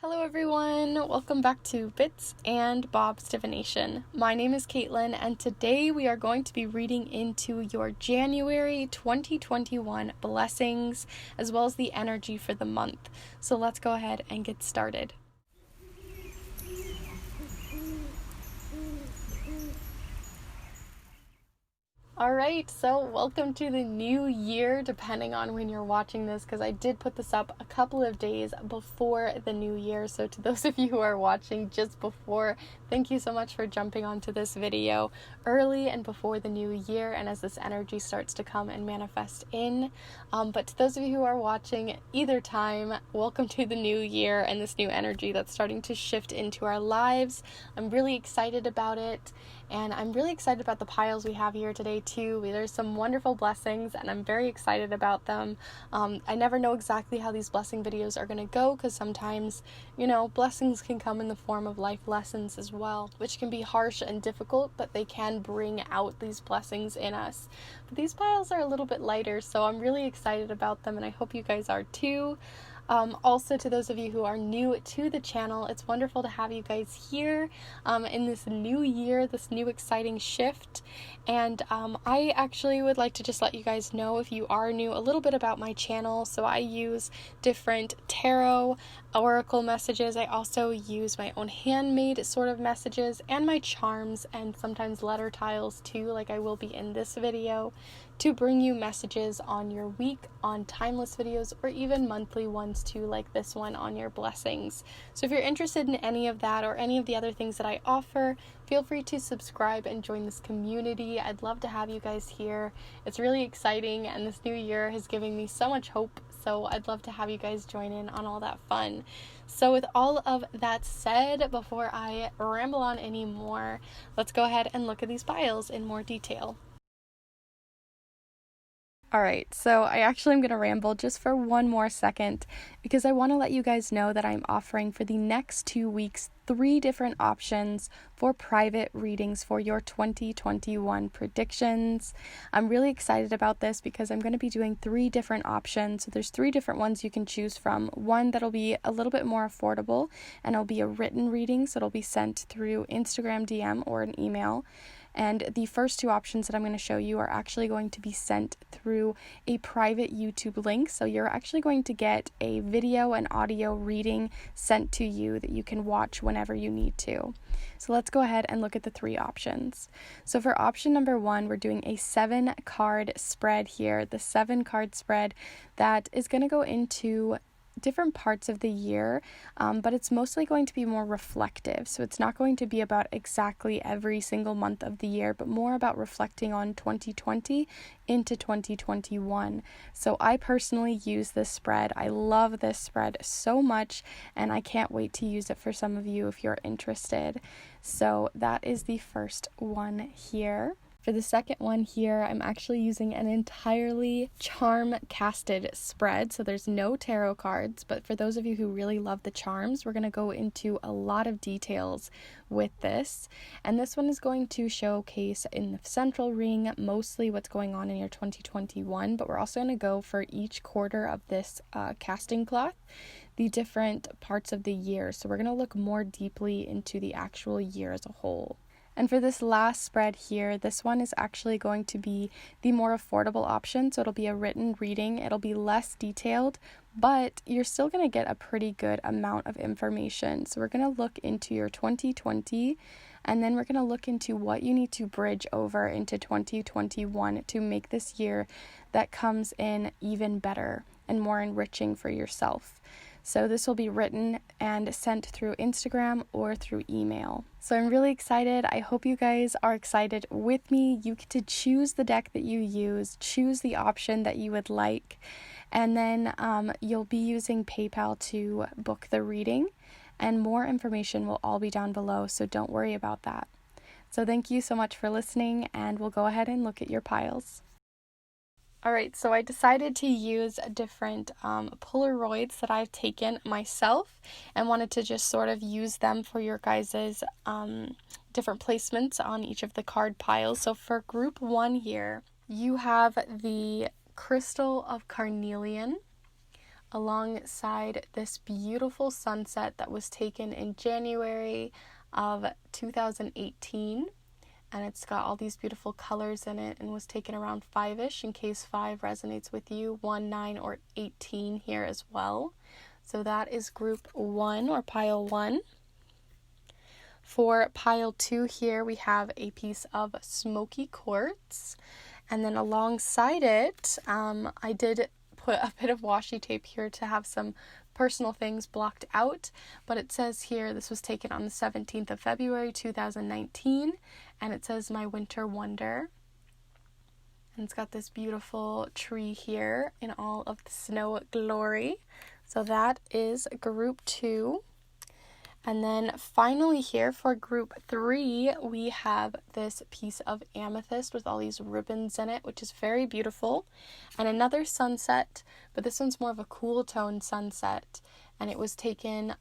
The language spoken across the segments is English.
Hello everyone, welcome back to Bits and Bob's Divination. My name is Caitlin and today we are going to be reading into your January 2021 blessings as well as the energy for the month. So let's go ahead and get started. Alright, so welcome to the new year, depending on when you're watching this, because I did put this up a couple of days before the new year. So to those of you who are watching just before, thank you so much for jumping onto this video early and before the new year and as this energy starts to come and manifest in. But to those of you who are watching either time, welcome to the new year and this new energy that's starting to shift into our lives. I'm really excited about it. And I'm really excited about the piles we have here today too. There's some wonderful blessings and I'm very excited about them. I never know exactly how these blessing videos are going to go because sometimes, blessings can come in the form of life lessons as well, which can be harsh and difficult, but they can bring out these blessings in us. But these piles are a little bit lighter, so I'm really excited about them and I hope you guys are too. Also, to those of you who are new to the channel, it's wonderful to have you guys here in this new year, this new exciting shift. And I actually would like to just let you guys know, if you are new, a little bit about my channel. So I use different tarot, oracle messages. I also use my own handmade sort of messages and my charms and sometimes letter tiles too, like I will be in this video, to bring you messages on your week, on timeless videos, or even monthly ones too, like this one on your blessings. So if you're interested in any of that or any of the other things that I offer, feel free to subscribe and join this community. I'd love to have you guys here. It's really exciting and this new year has given me so much hope. So I'd love to have you guys join in on all that fun. So with all of that said, before I ramble on anymore, let's go ahead and look at these piles in more detail. Alright, so I actually am going to ramble just for one more second because I want to let you guys know that I'm offering for the next 2 weeks 3 different options for private readings for your 2021 predictions. I'm really excited about this because I'm going to be doing 3 different options. So there's 3 different ones you can choose from. One that'll be a little bit more affordable and it'll be a written reading, so it'll be sent through Instagram DM or an email. And the first 2 options that I'm going to show you are actually going to be sent through a private YouTube link. So you're actually going to get a video and audio reading sent to you that you can watch whenever you need to. So let's go ahead and look at the 3 options. So for option number 1, we're doing a 7-card spread here. The 7-card spread that is going to go into different parts of the year, but it's mostly going to be more reflective. So it's not going to be about exactly every single month of the year, but more about reflecting on 2020 into 2021. So I personally use this spread. I love this spread so much, and I can't wait to use it for some of you if you're interested. So that is the first one here. For the second one here, I'm actually using an entirely charm casted spread. So there's no tarot cards, but for those of you who really love the charms, we're going to go into a lot of details with this. And this one is going to showcase in the central ring mostly what's going on in your 2021, but we're also going to go for each quarter of this casting cloth, the different parts of the year. So we're going to look more deeply into the actual year as a whole. And for this last spread here, this one is actually going to be the more affordable option. So it'll be a written reading. It'll be less detailed, but you're still going to get a pretty good amount of information. So we're going to look into your 2020, and then we're going to look into what you need to bridge over into 2021 to make this year that comes in even better and more enriching for yourself. So this will be written and sent through Instagram or through email. So I'm really excited. I hope you guys are excited with me. You get to choose the deck that you use, choose the option that you would like, and then you'll be using PayPal to book the reading, and more information will all be down below, so don't worry about that. So thank you so much for listening, and we'll go ahead and look at your piles. Alright, so I decided to use different Polaroids that I've taken myself and wanted to just sort of use them for your guys' different placements on each of the card piles. So for group 1 here, you have the Crystal of Carnelian, alongside this beautiful sunset that was taken in January of 2018. And it's got all these beautiful colors in it and was taken around 5-ish, in case 5 resonates with you, 1, 9, or 18 here as well. So that is group 1 or pile 1. For pile 2 here, we have a piece of Smokey quartz. And then alongside it, I did put a bit of washi tape here to have some personal things blocked out, but it says here this was taken on the 17th of February 2019, and it says My Winter Wonder. And it's got this beautiful tree here in all of the snow glory. So that is group 2. And then finally here for group 3, we have this piece of amethyst with all these ribbons in it, which is very beautiful. And another sunset, but this one's more of a cool tone sunset. And it was taken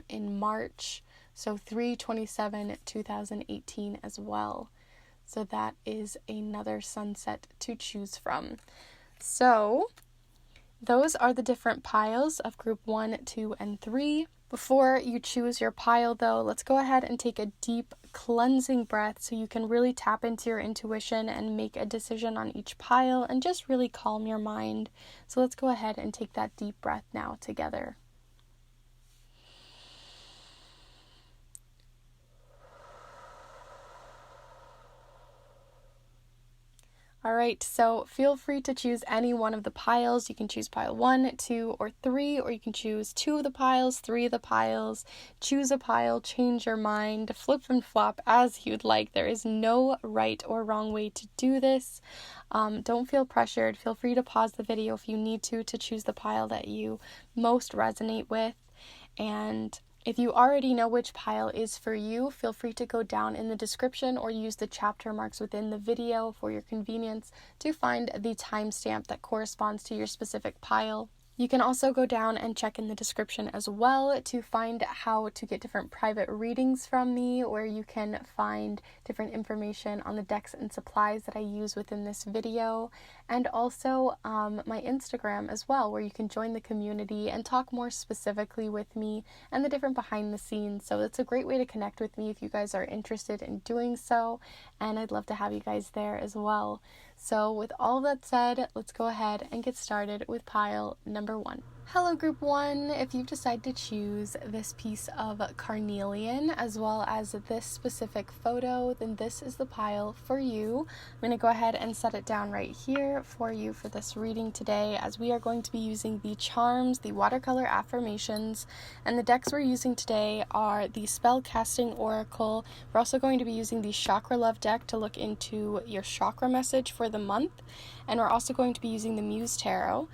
in March, so 3/27/2018 as well. So that is another sunset to choose from. So those are the different piles of group 1, 2, and 3. Before you choose your pile, though, let's go ahead and take a deep cleansing breath so you can really tap into your intuition and make a decision on each pile and just really calm your mind. So let's go ahead and take that deep breath now together. All right, so feel free to choose any one of the piles. You can choose pile 1, 2, or 3, or you can choose 2 of the piles, 3 of the piles. Choose a pile, change your mind, flip and flop as you'd like. There is no right or wrong way to do this. Don't feel pressured. Feel free to pause the video if you need to choose the pile that you most resonate with. And if you already know which pile is for you, feel free to go down in the description or use the chapter marks within the video for your convenience to find the timestamp that corresponds to your specific pile. You can also go down and check in the description as well to find how to get different private readings from me, where you can find different information on the decks and supplies that I use within this video, and also my Instagram as well, where you can join the community and talk more specifically with me and the different behind the scenes. So it's a great way to connect with me if you guys are interested in doing so, and I'd love to have you guys there as well. So with all that said, let's go ahead and get started with pile number 1. Hello group 1, if you've decided to choose this piece of Carnelian as well as this specific photo, then this is the pile for you. I'm going to go ahead and set it down right here for you for this reading today, as we are going to be using the charms, the watercolor affirmations, and the decks we're using today are the Spell Casting Oracle. We're also going to be using the Chakra Love deck to look into your chakra message for the month, and we're also going to be using the Muse Tarot.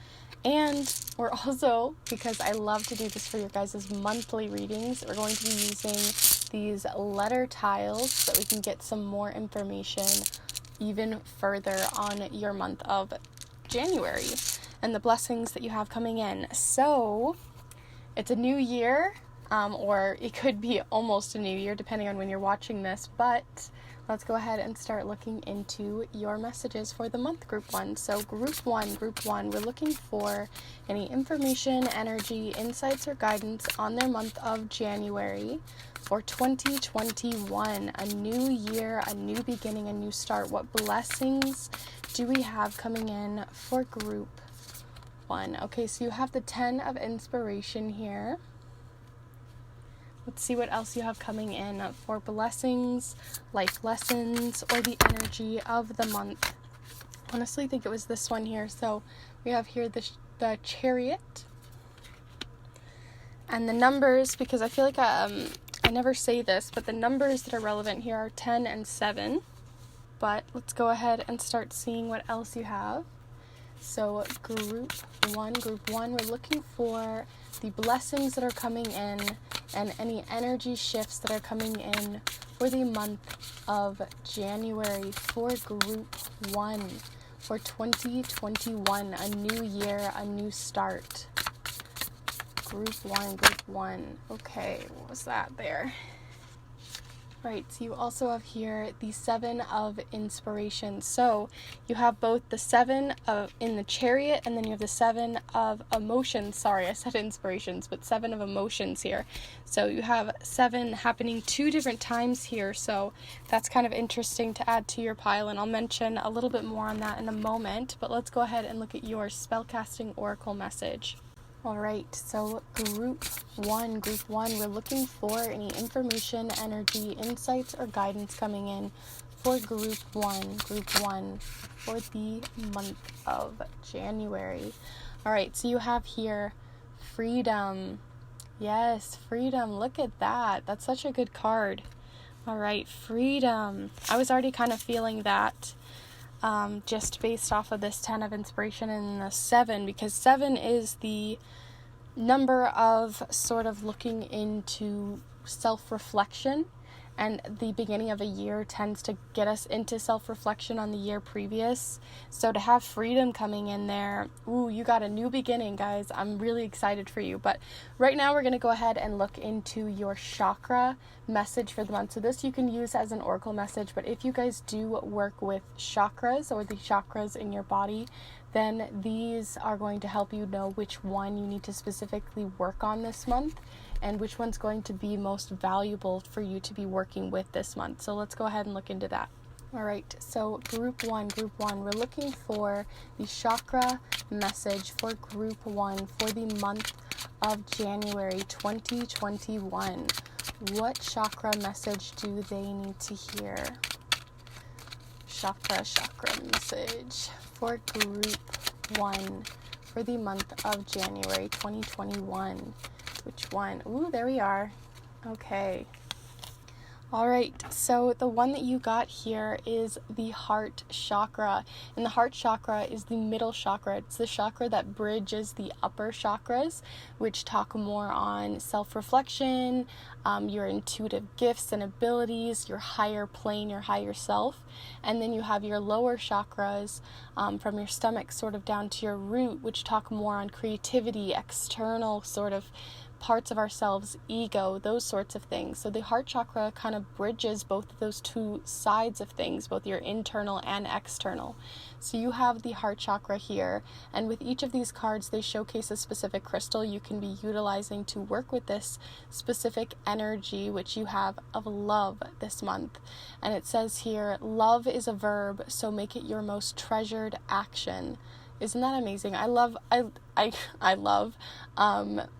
And we're also, because I love to do this for your guys' monthly readings, we're going to be using these letter tiles so that we can get some more information even further on your month of January and the blessings that you have coming in. So it's a new year, or it could be almost a new year depending on when you're watching this, but let's go ahead and start looking into your messages for the month, group 1. So group 1, we're looking for any information, energy, insights, or guidance on their month of January for 2021. A new year, a new beginning, a new start. What blessings do we have coming in for group 1? Okay, so you have the 10 of inspiration here. Let's see what else you have coming in for blessings, life lessons, or the energy of the month. Honestly, I think it was this one here. So we have here the Chariot. And the numbers, because I feel like I never say this, but the numbers that are relevant here are 10 and 7. But let's go ahead and start seeing what else you have. So group 1, we're looking for the blessings that are coming in and any energy shifts that are coming in for the month of January for group 1 for 2021. A new year, a new start. Group 1. Okay, what was that there? Right, so you also have here the Seven of Inspiration. So you have both the Seven of in the Chariot, and then you have the Seven of Emotions. Sorry, I said inspirations, but Seven of Emotions here. So you have 7 happening 2 different times here, so that's kind of interesting to add to your pile, and I'll mention a little bit more on that in a moment, but let's go ahead and look at your spellcasting oracle message. Alright, so group one, we're looking for any information, energy, insights, or guidance coming in for group one for the month of January. Alright, so you have here freedom. Yes, freedom. Look at that. That's such a good card. Alright, freedom. I was already kind of feeling that. Just based off of this 10 of inspiration and the 7, because 7 is the number of sort of looking into self-reflection, and the beginning of a year tends to get us into self-reflection on the year previous. So to have freedom coming in there, ooh, you got a new beginning, guys. I'm really excited for you. But right now we're going to go ahead and look into your chakra message for the month. So this you can use as an oracle message, but if you guys do work with chakras or the chakras in your body, then these are going to help you know which one you need to specifically work on this month and which one's going to be most valuable for you to be working with this month. So let's go ahead and look into that. All right, so group one, we're looking for the chakra message for group 1 for the month of January 2021. What chakra message do they need to hear? Chakra message for group 1 for the month of January 2021. Which one? Ooh, there we are. Okay. All right, so the one that you got here is the heart chakra, and the heart chakra is the middle chakra. It's the chakra that bridges the upper chakras, which talk more on self-reflection, your intuitive gifts and abilities, your higher plane, your higher self, and then you have your lower chakras from your stomach sort of down to your root, which talk more on creativity, external sort of parts of ourselves, ego, those sorts of things. So the heart chakra kind of bridges both of those two sides of things, both your internal and external. So you have the heart chakra here, and with each of these cards, they showcase a specific crystal you can be utilizing to work with this specific energy, which you have of love this month. And it says here, love is a verb, so make it your most treasured action. Isn't that amazing? I love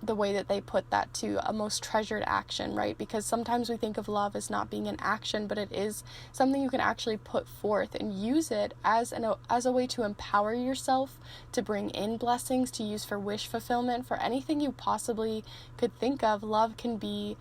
the way that they put that to a most treasured action, right? Because sometimes we think of love as not being an action, but it is something you can actually put forth and use it as a way to empower yourself, to bring in blessings, to use for wish fulfillment, for anything you possibly could think of. Love can be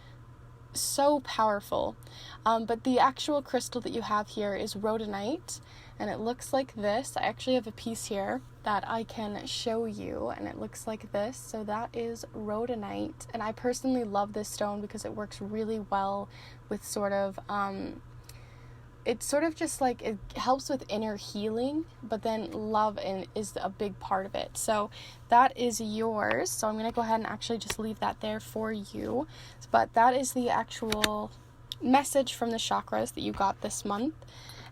so powerful. But the actual crystal that you have here is rhodonite, and it looks like this. I actually have a piece here that I can show you, and it looks like this. So that is rhodonite, and I personally love this stone because it works really well with sort of it's sort of just like it helps with inner healing, but then love is a big part of it. So that is yours. So I'm going to go ahead and actually just leave that there for you. But that is the actual message from the chakras that you got this month.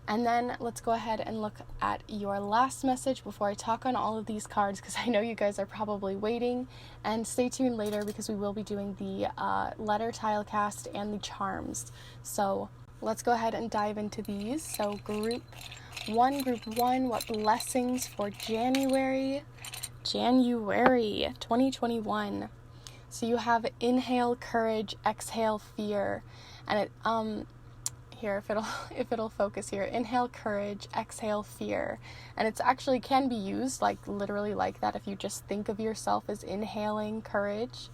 And then let's go ahead and look at your last message before I talk on all of these cards, because I know you guys are probably waiting. And stay tuned later because we will be doing the letter tile cast and the charms. So let's go ahead and dive into these. So group one, what blessings for January 2021. So you have inhale courage, exhale fear, and it here if it'll focus here. Inhale courage, exhale fear. And it's actually can be used like literally like that if you just think of yourself as inhaling courage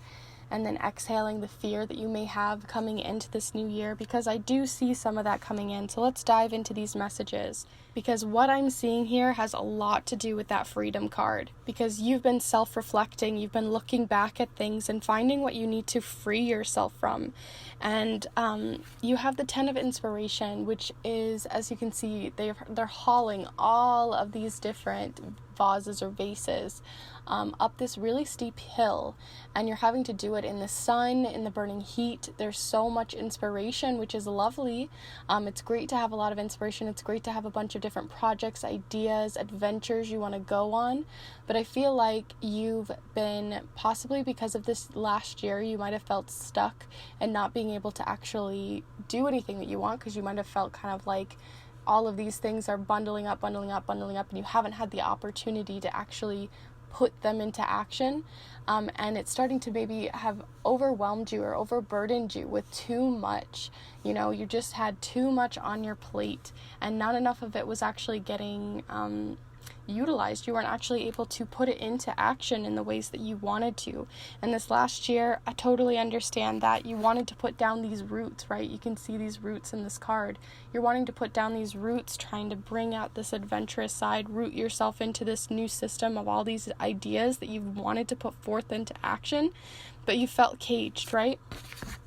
and then exhaling the fear that you may have coming into this new year, because I do see some of that coming in. So let's dive into these messages, because what I'm seeing here has a lot to do with that freedom card, because you've been self-reflecting, you've been looking back at things and finding what you need to free yourself from. And you have the 10 of inspiration, which is, as you can see, they're hauling all of these different vases or vases up this really steep hill, and you're having to do it in the sun, in the burning heat. There's so much inspiration, which is lovely. It's great to have a lot of inspiration. It's great to have a bunch of different projects, ideas, adventures you want to go on. But I feel like you've been, possibly because of this last year, you might have felt stuck and not being able to actually do anything that you want, because you might have felt kind of like all of these things are bundling up, and you haven't had the opportunity to actually put them into action, and it's starting to maybe have overwhelmed you or overburdened you with too much. You just had too much on your plate, and not enough of it was actually getting utilized. You weren't actually able to put it into action in the ways that you wanted to. And this last year, I totally understand that you wanted to put down these roots, right? You can see these roots in this card. You're wanting to put down these roots, trying to bring out this adventurous side, root yourself into this new system of all these ideas that you've wanted to put forth into action, but you felt caged, right?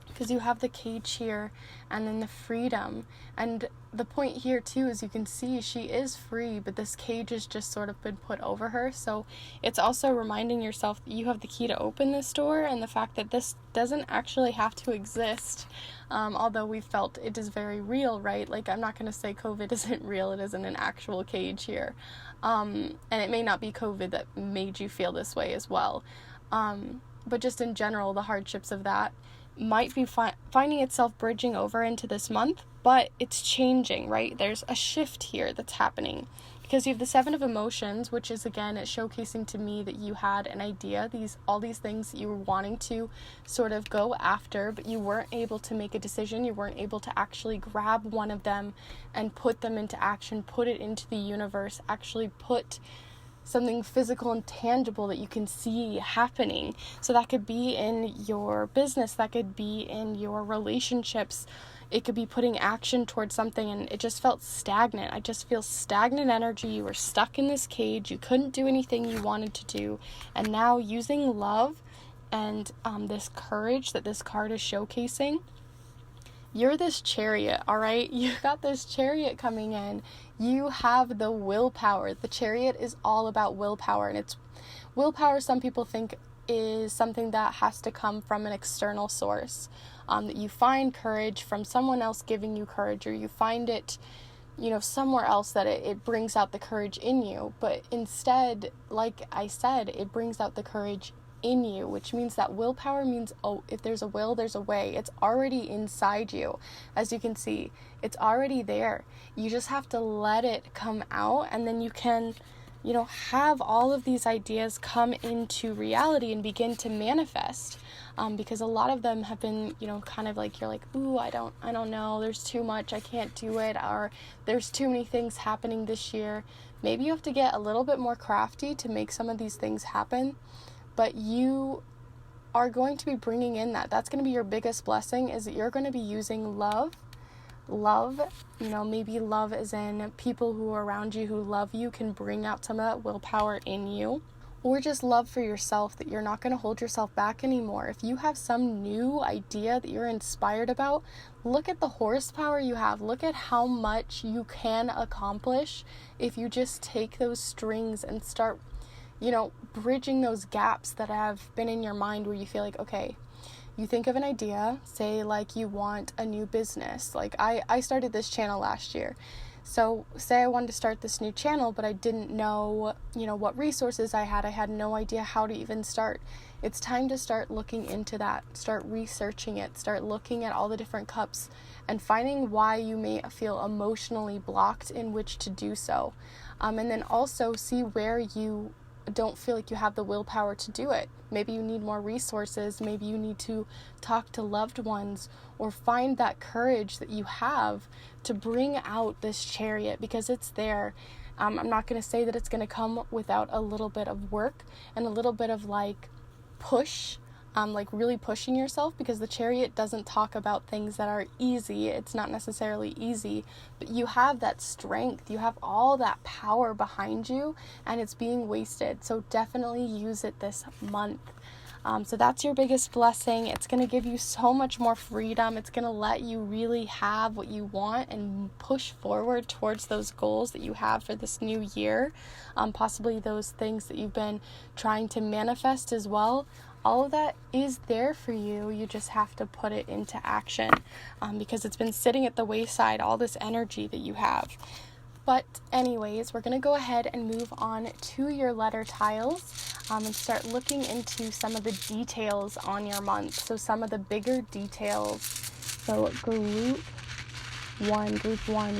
Because you have the cage here and then the freedom. And the point here too is you can see she is free, but this cage has just sort of been put over her. So it's also reminding yourself that you have the key to open this door, and the fact that this doesn't actually have to exist. Although we felt it is very real, right? Like, I'm not going to say COVID isn't real. It isn't an actual cage here. And it may not be COVID that made you feel this way as well. But just in general, the hardships of that might be finding itself bridging over into this month, but it's changing, right? There's a shift here that's happening, because you have the Seven of Emotions, which is, again, showcasing to me that you had an idea, all these things that you were wanting to sort of go after, but you weren't able to make a decision. You weren't able to actually grab one of them and put them into action, put it into the universe, actually put something physical and tangible that you can see happening. So that could be in your business, that could be in your relationships, it could be putting action towards something, and it just felt stagnant. I just feel stagnant energy. You were stuck in this cage, you couldn't do anything you wanted to do, and now using love and this courage that this card is showcasing, you're this chariot, all right? You got this chariot coming in. You have the willpower. The chariot is all about willpower, and it's willpower, some people think, is something that has to come from an external source, that you find courage from someone else giving you courage, or you find it, somewhere else, that it brings out the courage in you. But instead, like I said, it brings out the courage in you, which means that willpower means, if there's a will, there's a way. It's already inside you. As you can see, it's already there. You just have to let it come out, and then you can, have all of these ideas come into reality and begin to manifest. Because a lot of them have been, kind of like, you're like, ooh, I don't know, there's too much, I can't do it, or there's too many things happening this year. Maybe you have to get a little bit more crafty to make some of these things happen. But you are going to be bringing in that's going to be your biggest blessing, is that you're going to be using love, maybe love as in people who are around you who love you can bring out some of that willpower in you, or just love for yourself, that you're not going to hold yourself back anymore. If you have some new idea that you're inspired about, look at the horsepower you have. Look at how much you can accomplish if you just take those strings and start bridging those gaps that have been in your mind, where you feel like, okay, you think of an idea, say like you want a new business. Like I started this channel last year. So say I wanted to start this new channel, but I didn't know, what resources I had no idea how to even start. It's time to start looking into that, start researching it, start looking at all the different cups and finding why you may feel emotionally blocked in which to do so. And then also see where you don't feel like you have the willpower to do it. Maybe you need more resources. Maybe you need to talk to loved ones, or find that courage that you have to bring out this chariot, because it's there. I'm not going to say that it's going to come without a little bit of work and a little bit of push, really pushing yourself, because the chariot doesn't talk about things that are easy. It's not necessarily easy, but you have that strength, you have all that power behind you, and it's being wasted. So definitely use it this month. So that's your biggest blessing. It's going to give you so much more freedom. It's going to let you really have what you want and push forward towards those goals that you have for this new year. Possibly those things that you've been trying to manifest as well. All of that is there for you. You just have to put it into action because it's been sitting at the wayside, all this energy that you have. But anyways, we're going to go ahead and move on to your letter tiles and start looking into some of the details on your month. So some of the bigger details. So group one,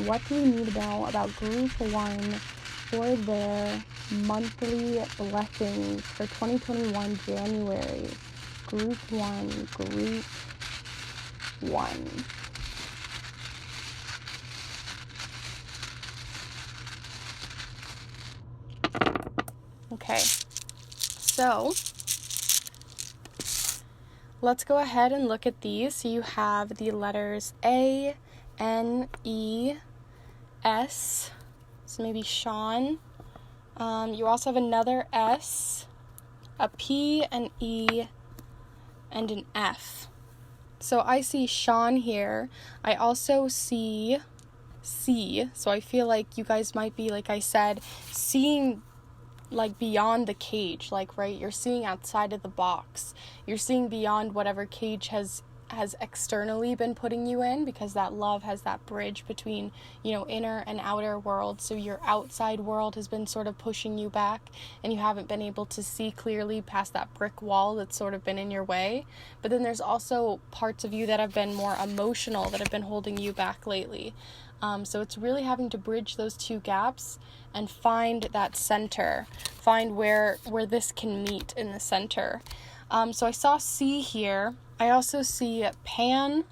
what do we need to know about group one for their monthly blessings for 2021 January? Group one. Okay, so let's go ahead and look at these. So you have the letters A, N, E, S, so maybe Sean. You also have another S, a P, an E, and an F. So I see Sean here. I also see C, so I feel like you guys might be, like I said, seeing like beyond the cage, like, right, you're seeing outside of the box. You're seeing beyond whatever cage has externally been putting you in, because that love has that bridge between, inner and outer world. So your outside world has been sort of pushing you back, and you haven't been able to see clearly past that brick wall that's sort of been in your way. But then there's also parts of you that have been more emotional, that have been holding you back lately. So it's really having to bridge those two gaps and find that center, find where this can meet in the center. So I saw C here. I also see Pan.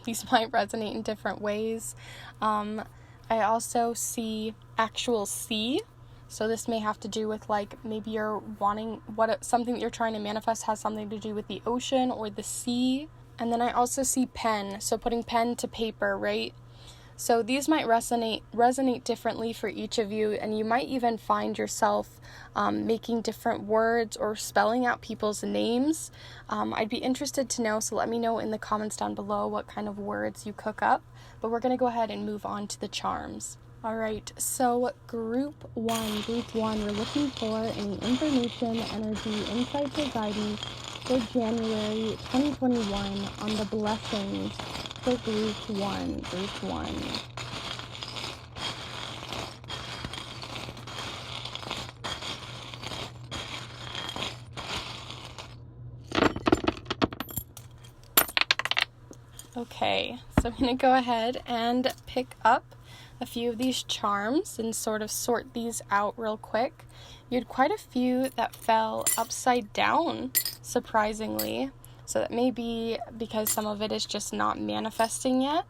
These might resonate in different ways. I also see actual C. So this may have to do with, like, maybe you're wanting something that you're trying to manifest has something to do with the ocean or the sea. And then I also see pen. So putting pen to paper, right? So these might resonate differently for each of you, and you might even find yourself making different words or spelling out people's names. I'd be interested to know, so let me know in the comments down below what kind of words you cook up. But we're going to go ahead and move on to the charms. All right, so group one, we're looking for any information, energy, insights, or guidance for January 2021 on the blessings for group one. Okay, so I'm going to go ahead and pick up a few of these charms and sort of sort these out real quick. You had quite a few that fell upside down, surprisingly. So that may be because some of it is just not manifesting yet.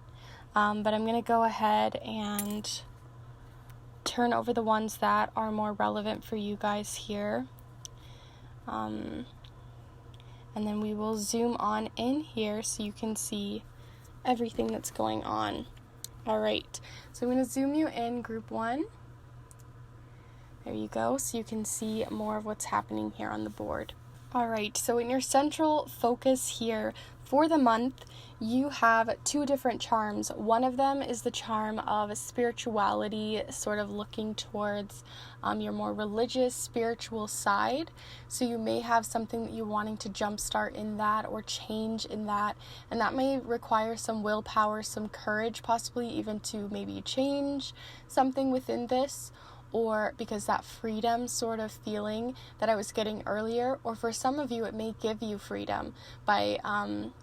But I'm going to go ahead and turn over the ones that are more relevant for you guys here. And then we will zoom on in here so you can see everything that's going on. All right, so I'm going to zoom you in, group one. There you go, so you can see more of what's happening here on the board. All right, so in your central focus here for the month, you have two different charms. One of them is the charm of spirituality, sort of looking towards your more religious, spiritual side. So you may have something that you're wanting to jumpstart in that or change in that. And that may require some willpower, some courage, possibly even to maybe change something within this. Or because that freedom sort of feeling that I was getting earlier, or for some of you, it may give you freedom by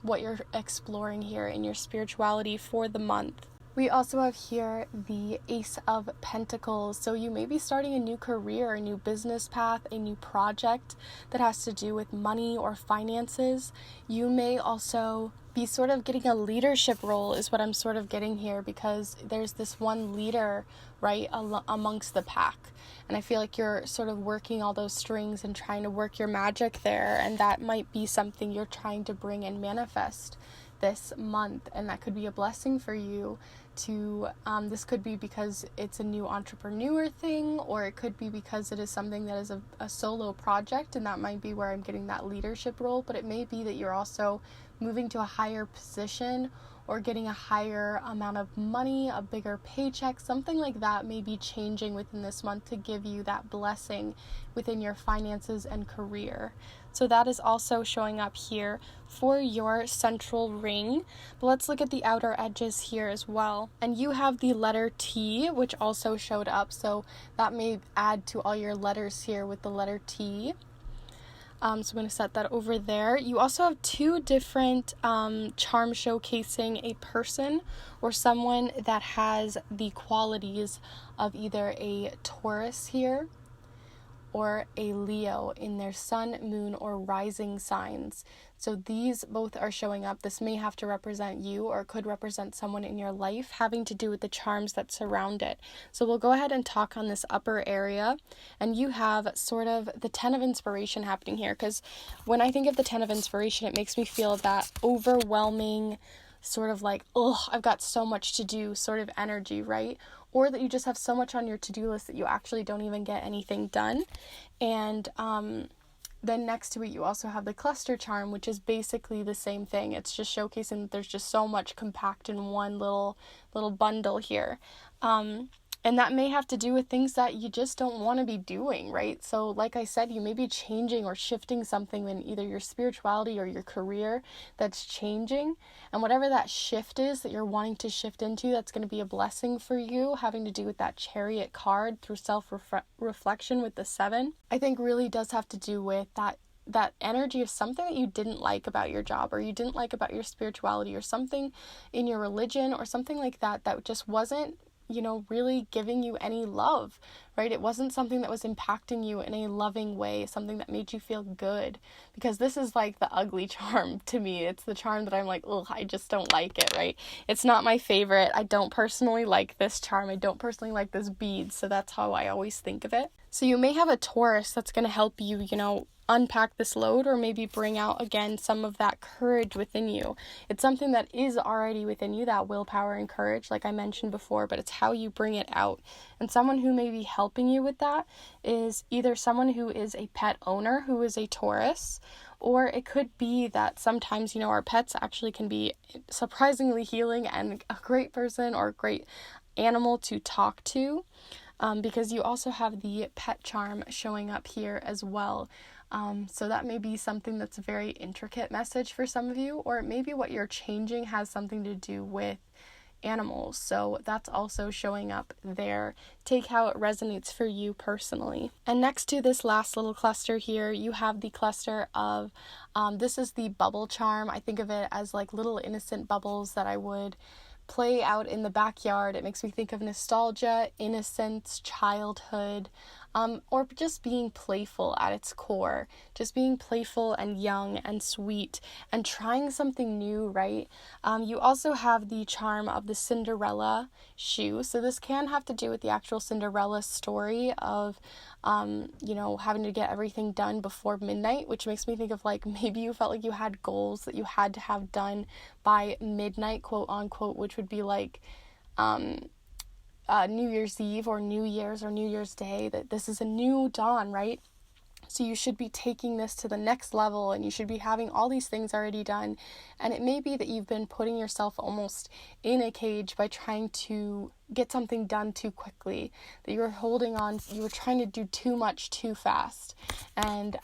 what you're exploring here in your spirituality for the month. We also have here the Ace of Pentacles. So you may be starting a new career, a new business path, a new project that has to do with money or finances. You may also be sort of getting a leadership role is what I'm sort of getting here, because there's this one leader, right, amongst the pack. And I feel like you're sort of working all those strings and trying to work your magic there. And that might be something you're trying to bring and manifest. this month, and that could be a blessing for you to, this could be because it's a new entrepreneur thing, or it could be because it is something that is a solo project, and that might be where I'm getting that leadership role, but it may be that you're also moving to a higher position or getting a higher amount of money, a bigger paycheck, something like that may be changing within this month to give you that blessing within your finances and career. So that is also showing up here for your central ring. But let's look at the outer edges here as well. And you have the letter T, which also showed up. So that may add to all your letters here with the letter T. So I'm going to set that over there. You also have two different charms showcasing a person or someone that has the qualities of either a Taurus here or a Leo in their sun, moon, or rising signs. So these both are showing up. This may have to represent you, or could represent someone in your life, having to do with the charms that surround it. So we'll go ahead and talk on this upper area, and you have sort of the 10 of inspiration happening here, because when I think of the 10 of inspiration, it makes me feel that overwhelming sort of like, oh, I've got so much to do sort of energy, right? Or that you just have so much on your to-do list that you actually don't even get anything done. And then next to it, you also have the cluster charm, which is basically the same thing. It's just showcasing that there's just so much compact in one little bundle here. And that may have to do with things that you just don't want to be doing, right? So like I said, you may be changing or shifting something in either your spirituality or your career that's changing. And whatever that shift is that you're wanting to shift into, that's going to be a blessing for you, having to do with that Chariot card through self-reflection with the 7. I think really does have to do with that energy of something that you didn't like about your job, or you didn't like about your spirituality, or something in your religion, or something like that just wasn't really giving you any love, right? It wasn't something that was impacting you in a loving way, something that made you feel good, because this is like the ugly charm to me. It's the charm that I'm like, oh, I just don't like it, right? It's not my favorite. I don't personally like this charm. I don't personally like this bead. So that's how I always think of it. So you may have a Taurus that's going to help you, unpack this load, or maybe bring out again some of that courage within you. It's something that is already within you, that willpower and courage, like I mentioned before, but it's how you bring it out. And someone who may be helping you with that is either someone who is a pet owner who is a Taurus, or it could be that sometimes, our pets actually can be surprisingly healing and a great person or a great animal to talk to, because you also have the pet charm showing up here as well. So that may be something that's a very intricate message for some of you, or maybe what you're changing has something to do with animals. So that's also showing up there. Take how it resonates for you personally. And next to this last little cluster here, you have the cluster of, this is the bubble charm. I think of it as like little innocent bubbles that I would play out in the backyard. It makes me think of nostalgia, innocence, childhood, or just being playful at its core, just being playful and young and sweet and trying something new, right? You also have the charm of the Cinderella shoe. So this can have to do with the actual Cinderella story of, having to get everything done before midnight, which makes me think of like maybe you felt like you had goals that you had to have done by midnight, quote unquote, which would be like, New Year's Eve or New Year's or New Year's Day, that this is a new dawn, right? So you should be taking this to the next level, and you should be having all these things already done. And it may be that you've been putting yourself almost in a cage by trying to get something done too quickly, that you were holding on, you were trying to do too much too fast. And,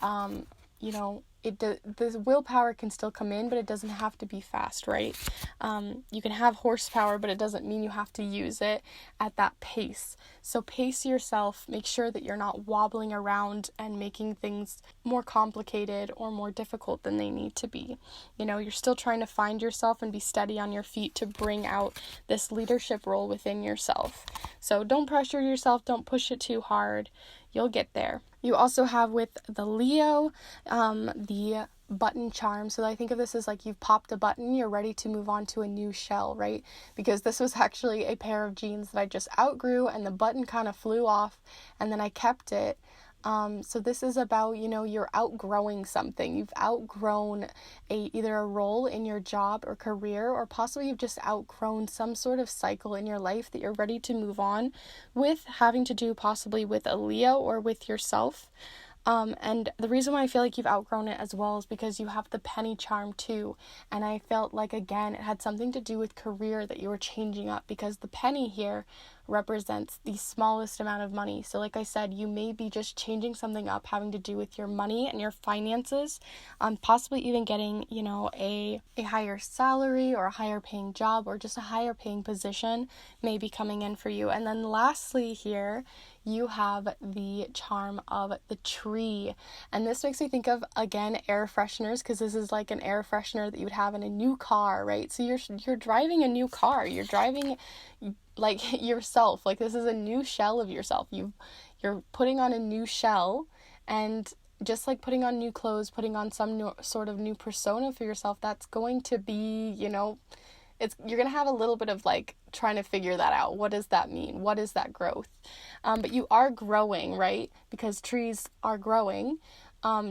the willpower can still come in, but it doesn't have to be fast, right? You can have horsepower, but it doesn't mean you have to use it at that pace. So pace yourself, make sure that you're not wobbling around and making things more complicated or more difficult than they need to be. You're still trying to find yourself and be steady on your feet to bring out this leadership role within yourself. So don't pressure yourself, don't push it too hard. You'll get there. You also have with the Leo, the button charm. So I think of this as like you've popped a button, you're ready to move on to a new shell, right? Because this was actually a pair of jeans that I just outgrew, and the button kind of flew off, and then I kept it. So this is about, you're outgrowing something. You've outgrown either a role in your job or career, or possibly you've just outgrown some sort of cycle in your life that you're ready to move on with, having to do possibly with a Leo or with yourself. And the reason why I feel like you've outgrown it as well is because you have the penny charm too. And I felt like, again, it had something to do with career that you were changing up, because the penny here represents the smallest amount of money. So like I said, you may be just changing something up having to do with your money and your finances, possibly even getting, a higher salary or a higher paying job or just a higher paying position may be coming in for you. And then lastly here, you have the charm of the tree. And this makes me think of, again, air fresheners, because this is like an air freshener that you would have in a new car, right? So you're driving a new car. You're driving like yourself. Like, this is a new shell of yourself. You're putting on a new shell, and just like putting on new clothes, putting on some sort of new persona for yourself, that's going to be, you're going to have a little bit of like trying to figure that out. What does that mean? What is that growth? But you are growing, right? Because trees are growing.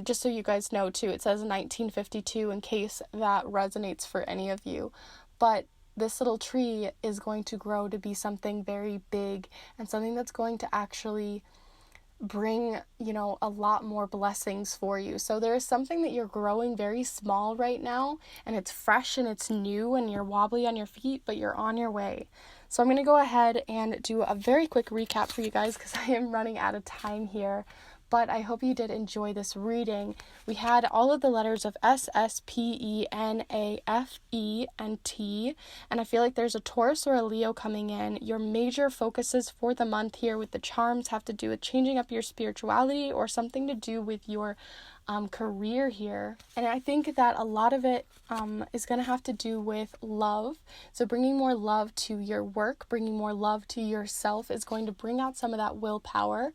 Just so you guys know too, it says 1952 in case that resonates for any of you. But this little tree is going to grow to be something very big and something that's going to actually bring, a lot more blessings for you. So there is something that you're growing very small right now, and it's fresh and it's new and you're wobbly on your feet, but you're on your way. So I'm going to go ahead and do a very quick recap for you guys because I am running out of time here. But I hope you did enjoy this reading. We had all of the letters of S, S, P, E, N, A, F, E, and T. And I feel like there's a Taurus or a Leo coming in. Your major focuses for the month here with the charms have to do with changing up your spirituality or something to do with your career here. And I think that a lot of it is going to have to do with love. So bringing more love to your work, bringing more love to yourself is going to bring out some of that willpower.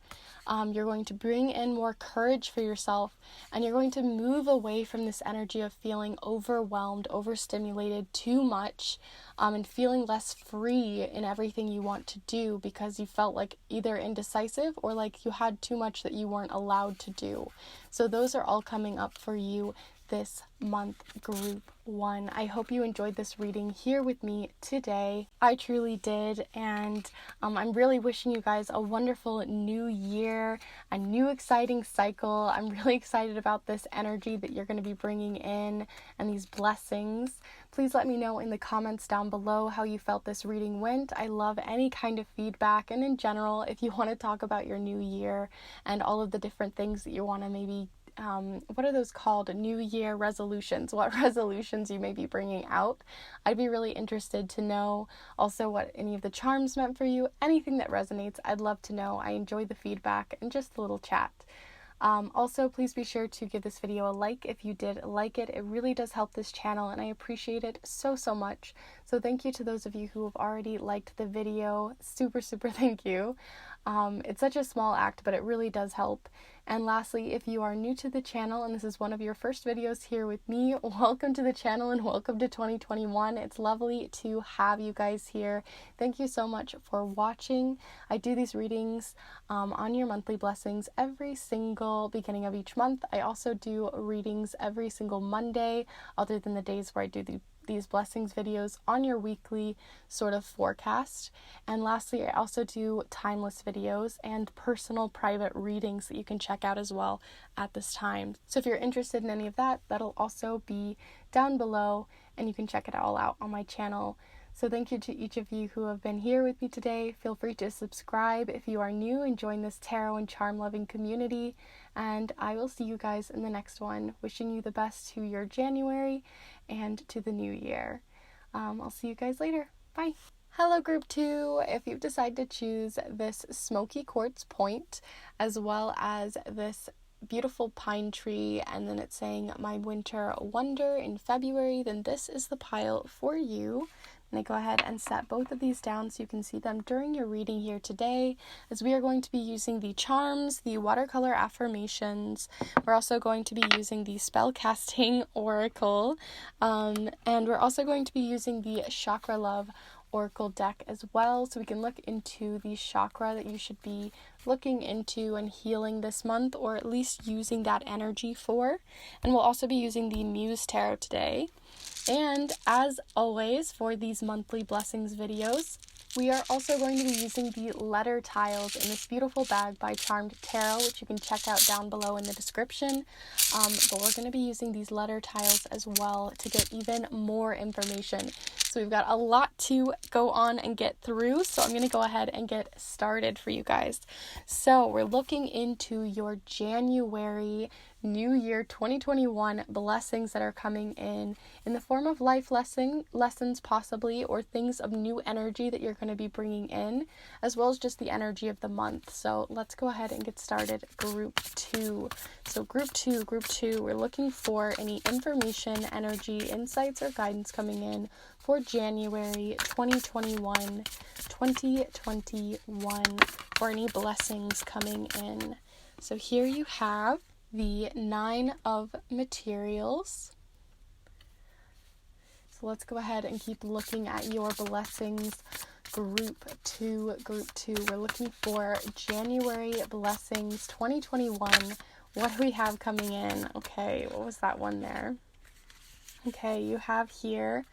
You're going to bring in more courage for yourself, and you're going to move away from this energy of feeling overwhelmed, overstimulated too much, and feeling less free in everything you want to do because you felt like either indecisive or like you had too much that you weren't allowed to do. So those are all coming up for you this month, group 1. I hope you enjoyed this reading here with me today. I truly did, and I'm really wishing you guys a wonderful new year, a new exciting cycle. I'm really excited about this energy that you're going to be bringing in and these blessings. Please let me know in the comments down below how you felt this reading went. I love any kind of feedback, and in general, if you want to talk about your new year and all of the different things that you want to maybe what are those called? New Year resolutions. What resolutions you may be bringing out. I'd be really interested to know also what any of the charms meant for you. Anything that resonates, I'd love to know. I enjoy the feedback and just a little chat. Also, please be sure to give this video a like if you did like it. It really does help this channel, and I appreciate it so much. So thank you to those of you who have already liked the video. Super thank you. It's such a small act, but it really does help. And lastly, if you are new to the channel and this is one of your first videos here with me, welcome to the channel and welcome to 2021. It's lovely to have you guys here. Thank you so much for watching. I do these readings on your monthly blessings every single beginning of each month. I also do readings every single Monday, other than the days where I do these blessings videos on your weekly sort of forecast. And lastly, I also do timeless videos and personal private readings that you can check out as well at this time. So if you're interested in any of that, that'll also be down below, and you can check it all out on my channel. So thank you to each of you who have been here with me today. Feel free to subscribe if you are new and join this tarot and charm loving community. And I will see you guys in the next one. Wishing you the best to your January and to the new year. I'll see you guys later. Bye. Hello group 2. If you've decided to choose this Smokey Quartz point as well as this beautiful pine tree, and then it's saying my winter wonder in February, then this is the pile for you. And I go ahead and set both of these down so you can see them during your reading here today, as we are going to be using the charms, the watercolor affirmations. We're also going to be using the spellcasting oracle, and we're also going to be using the chakra love oracle deck as well, so we can look into the chakra that you should be looking into and healing this month, or at least using that energy for. And we'll also be using the Muse Tarot today. And as always, for these monthly blessings videos, we are also going to be using the letter tiles in this beautiful bag by Charmed Tarot, which you can check out down below in the description. But we're going to be using these letter tiles as well to get even more information. So we've got a lot to go on and get through, so I'm going to go ahead and get started for you guys. So we're looking into your January New Year 2021 blessings that are coming in the form of life lessons possibly, or things of new energy that you're going to be bringing in, as well as just the energy of the month. So let's go ahead and get started. Group 2. So group two, we're looking for any information, energy, insights, or guidance coming in for January 2021, or any blessings coming in. So here you have the 9 of materials. So let's go ahead and keep looking at your blessings. Group 2. We're looking for January blessings 2021. What do we have coming in? Okay, what was that one there? Okay, you have here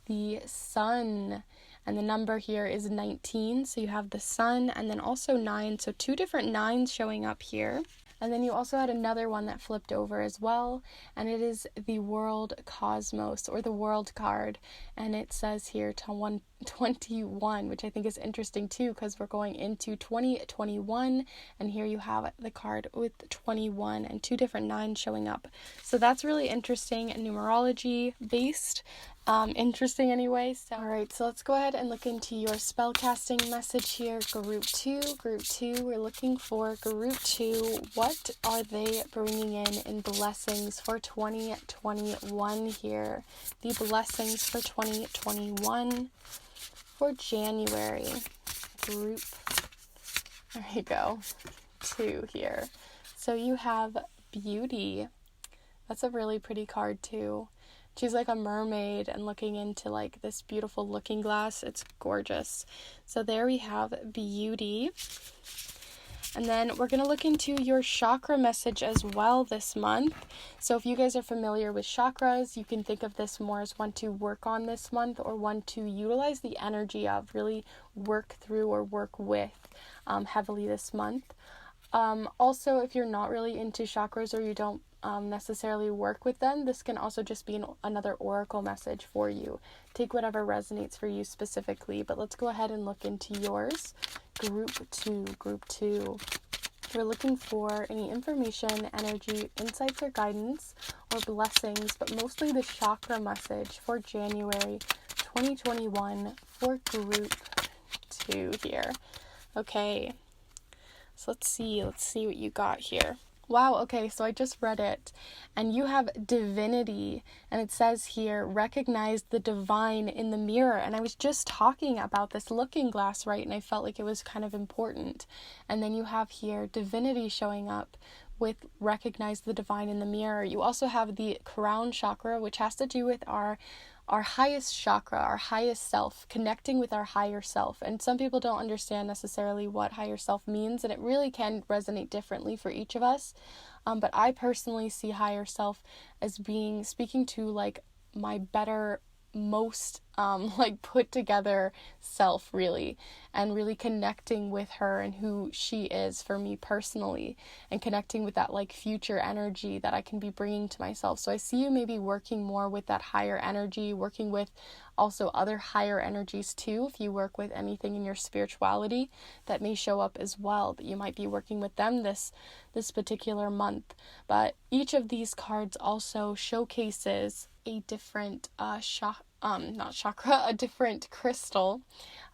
the sun, and the number here is 19. So you have the sun and then also 9. So 2 different 9s showing up here. And then you also had another one that flipped over as well, and it is the World Cosmos, or the World card, and it says here 21, which I think is interesting too, because we're going into 2021, and here you have the card with 21 and 2 different 9s showing up. So that's really interesting, numerology based. Interesting anyway. So alright, so let's go ahead and look into your spellcasting message here. Group 2, we're looking for Group 2. What are they bringing in blessings for 2021 here? The blessings for 2021 for January. Group, there you go, 2 here. So you have Beauty. That's a really pretty card too. She's like a mermaid and looking into like this beautiful looking glass. It's gorgeous. So there we have Beauty. And then we're going to look into your chakra message as well this month. So if you guys are familiar with chakras, you can think of this more as one to work on this month, or one to utilize the energy of, really work through or work with heavily this month. Also, if you're not really into chakras, or you don't necessarily work with them, this can also just be another oracle message for you. Take whatever resonates for you specifically, but let's go ahead and look into yours. Group 2. We're looking for any information, energy, insights, or guidance, or blessings, but mostly the chakra message for January 2021 for Group 2 here. Okay, so let's see what you got here. Wow, okay, so I just read it, and you have divinity, and it says here, recognize the divine in the mirror, and I was just talking about this looking glass, right, and I felt like it was kind of important. And then you have here divinity showing up with recognize the divine in the mirror. You also have the crown chakra, which has to do with our highest chakra, our highest self, connecting with our higher self. And some people don't understand necessarily what higher self means, and it really can resonate differently for each of us. But I personally see higher self as speaking to like my better, most like put together self, really, and really connecting with her and who she is for me personally, and connecting with that like future energy that I can be bringing to myself. So I see you maybe working more with that higher energy, working with also other higher energies too. If you work with anything in your spirituality, that may show up as well, that you might be working with them this particular month. But each of these cards also showcases a different a different crystal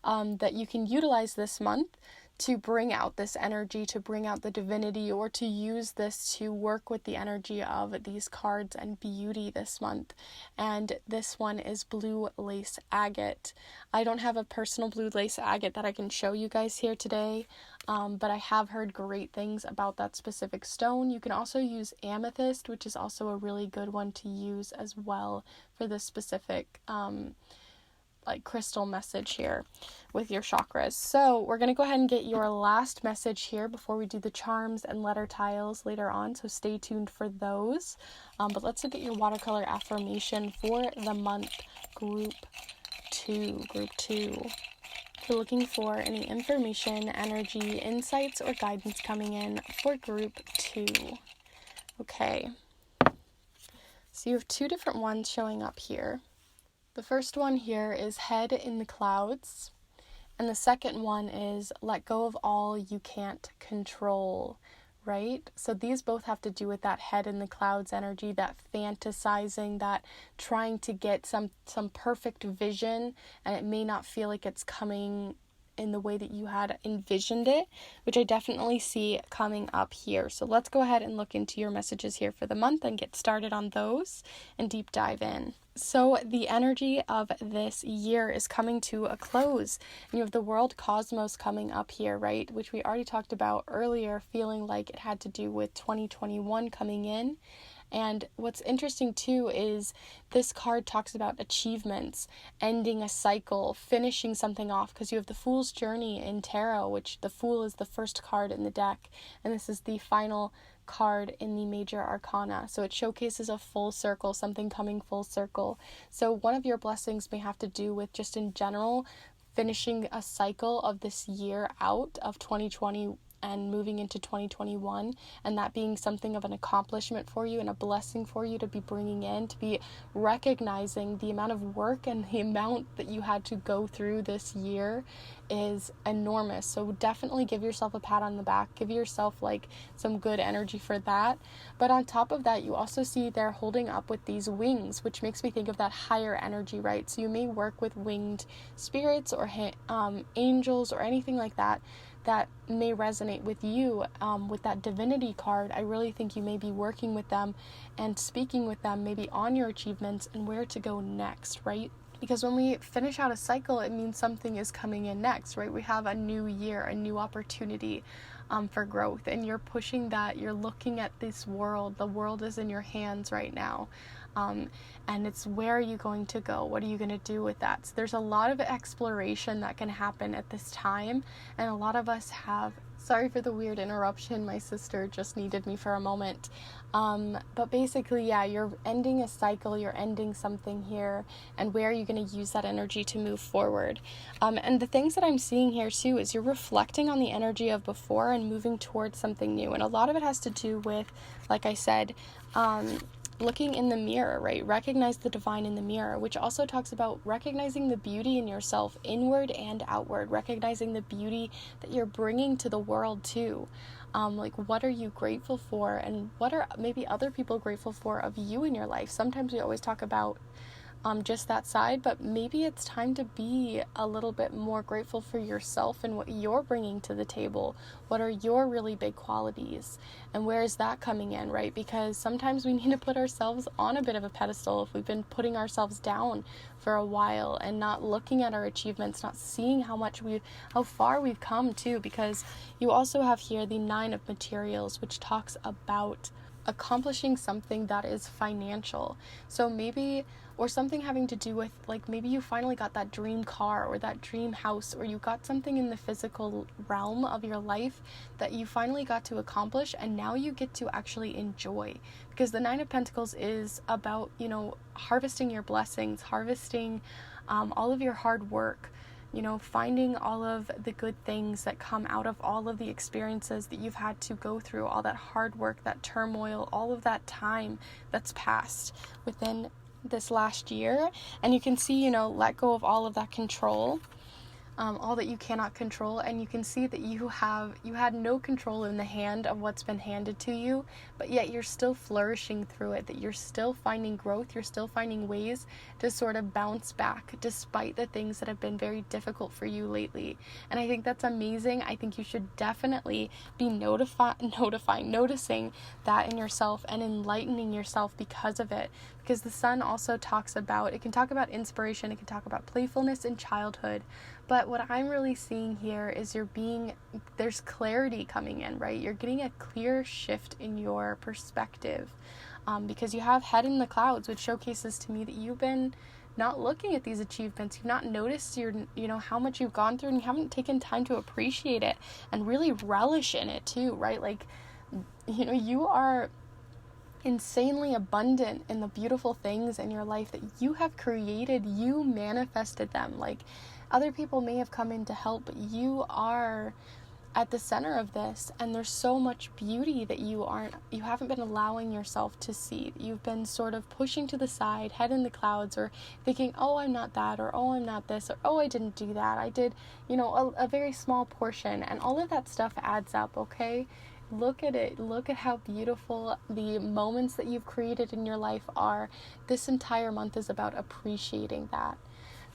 that you can utilize this month to bring out this energy, to bring out the divinity, or to use this to work with the energy of these cards and beauty this month. And this one is blue lace agate. I don't have a personal blue lace agate that I can show you guys here today, but I have heard great things about that specific stone. You can also use amethyst, which is also a really good one to use as well for this specific like crystal message here with your chakras. So we're going to go ahead and get your last message here before we do the charms and letter tiles later on, so stay tuned for those. But let's look at your watercolor affirmation for the month, group 2. If you're looking for any information, energy, insights, or guidance coming in for group 2. Okay, so you have 2 different ones showing up here. The first one here is head in the clouds, and the second one is let go of all you can't control, right? So these both have to do with that head in the clouds energy, that fantasizing, that trying to get some perfect vision, and it may not feel like it's coming in the way that you had envisioned it, which I definitely see coming up here. So let's go ahead and look into your messages here for the month and get started on those and deep dive in. So the energy of this year is coming to a close. And you have the world cosmos coming up here, right? Which we already talked about earlier, feeling like it had to do with 2021 coming in. And what's interesting too is this card talks about achievements, ending a cycle, finishing something off, because you have the Fool's Journey in Tarot, which the Fool is the first card in the deck, and this is the final card in the major arcana. So it showcases a full circle, something coming full circle. So one of your blessings may have to do with just in general finishing a cycle of this year out of 2020 and moving into 2021, and that being something of an accomplishment for you and a blessing for you to be bringing in, to be recognizing the amount of work and the amount that you had to go through this year is enormous. So definitely give yourself a pat on the back, give yourself like some good energy for that. But on top of that, you also see they're holding up with these wings, which makes me think of that higher energy, right? So you may work with winged spirits or angels or anything like that may resonate with you. With that divinity card, I really think you may be working with them and speaking with them maybe on your achievements and where to go next, right? Because when we finish out a cycle, it means something is coming in next, right? We have a new year, a new opportunity for growth, and you're pushing that. You're looking at this world. The world is in your hands right now. And it's where are you going to go? What are you going to do with that? So there's a lot of exploration that can happen at this time. And a lot of us have, sorry for the weird interruption, my sister just needed me for a moment. But basically, yeah, you're ending a cycle, you're ending something here, and where are you going to use that energy to move forward? And the things that I'm seeing here too is you're reflecting on the energy of before and moving towards something new. And a lot of it has to do with, like I said, looking in the mirror, right? Recognize the divine in the mirror, which also talks about recognizing the beauty in yourself, inward and outward, recognizing the beauty that you're bringing to the world too. Like, what are you grateful for, and what are maybe other people grateful for of you in your life? Sometimes we always talk about just that side, but maybe it's time to be a little bit more grateful for yourself and what you're bringing to the table. What are your really big qualities, and where is that coming in, right? Because sometimes we need to put ourselves on a bit of a pedestal if we've been putting ourselves down for a while and not looking at our achievements, not seeing how far we've come too, because you also have here the 9 of materials, which talks about accomplishing something that is financial. So maybe, or something having to do with, like, maybe you finally got that dream car or that dream house, or you got something in the physical realm of your life that you finally got to accomplish, and now you get to actually enjoy. Because the 9 of Pentacles is about, harvesting your blessings, harvesting all of your hard work, finding all of the good things that come out of all of the experiences that you've had to go through, all that hard work, that turmoil, all of that time that's passed within this last year. And you can see, let go of all of that control, all that you cannot control, and you can see that you had no control in the hand of what's been handed to you, but yet you're still flourishing through it, that you're still finding growth, you're still finding ways to sort of bounce back despite the things that have been very difficult for you lately. And I think that's amazing. I think you should definitely be noticing that in yourself and enlightening yourself because of it. Because the sun also talks about, it can talk about inspiration, it can talk about playfulness in childhood, but what I'm really seeing here is there's clarity coming in, right? You're getting a clear shift in your perspective, because you have head in the clouds, which showcases to me that you've been not looking at these achievements. You've not noticed how much you've gone through, and you haven't taken time to appreciate it and really relish in it too, right? Like, you are insanely abundant in the beautiful things in your life that you have created. You manifested them. Like, other people may have come in to help, but you are at the center of this, and there's so much beauty that you haven't been allowing yourself to see. You've been sort of pushing to the side, head in the clouds, or thinking, oh, I'm not that, or oh, I'm not this, or oh, I didn't do that, I did, a very small portion, and all of that stuff adds up. Okay, look at it. Look at how beautiful the moments that you've created in your life are. This entire month is about appreciating that.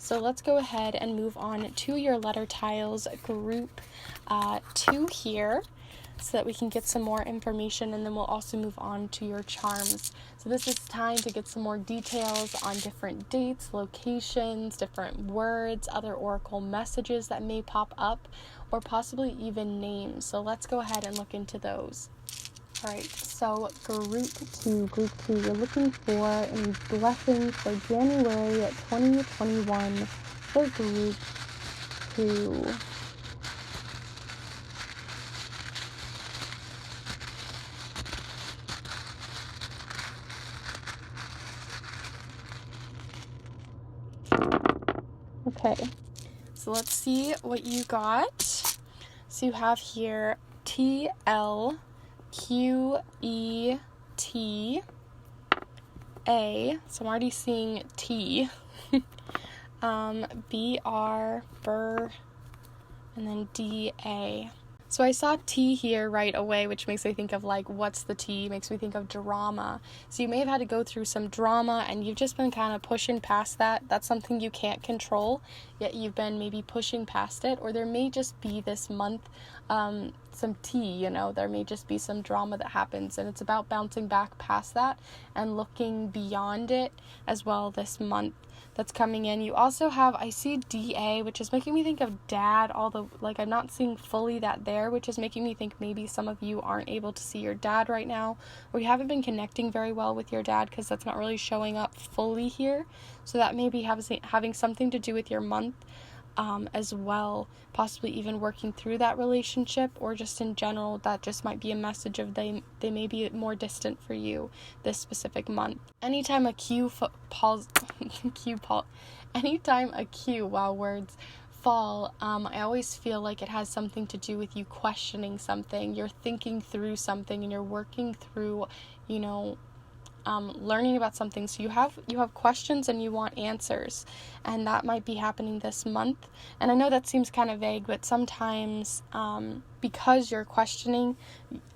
So let's go ahead and move on to your letter tiles, group 2 here, so that we can get some more information, and then we'll also move on to your charms. So this is time to get some more details on different dates, locations, different words, other oracle messages that may pop up, or possibly even names. So let's go ahead and look into those. Alright, so group 2, you're looking for any blessings for January 2021 for group 2. Okay, so let's see what you got. So you have here TLQETA, so I'm already seeing T, BR, Burr, and then DA. So I saw T here right away, which makes me think of, like, what's the T? Makes me think of drama. So you may have had to go through some drama, and you've just been kind of pushing past that. That's something you can't control, yet you've been maybe pushing past it. Or there may just be this month some tea, there may just be some drama that happens, and it's about bouncing back past that and looking beyond it as well this month that's coming in. You also have, I see DA, which is making me think of dad, I'm not seeing fully that there, which is making me think maybe some of you aren't able to see your dad right now, or you haven't been connecting very well with your dad, because that's not really showing up fully here. So that may be having something to do with your month as well, possibly even working through that relationship, or just in general, that just might be a message of they may be more distant for you this specific month. Anytime a words fall, I always feel like it has something to do with you questioning something, you're thinking through something, and you're working through, learning about something. So you have questions and you want answers, and that might be happening this month. And I know that seems kind of vague, but sometimes because you're questioning,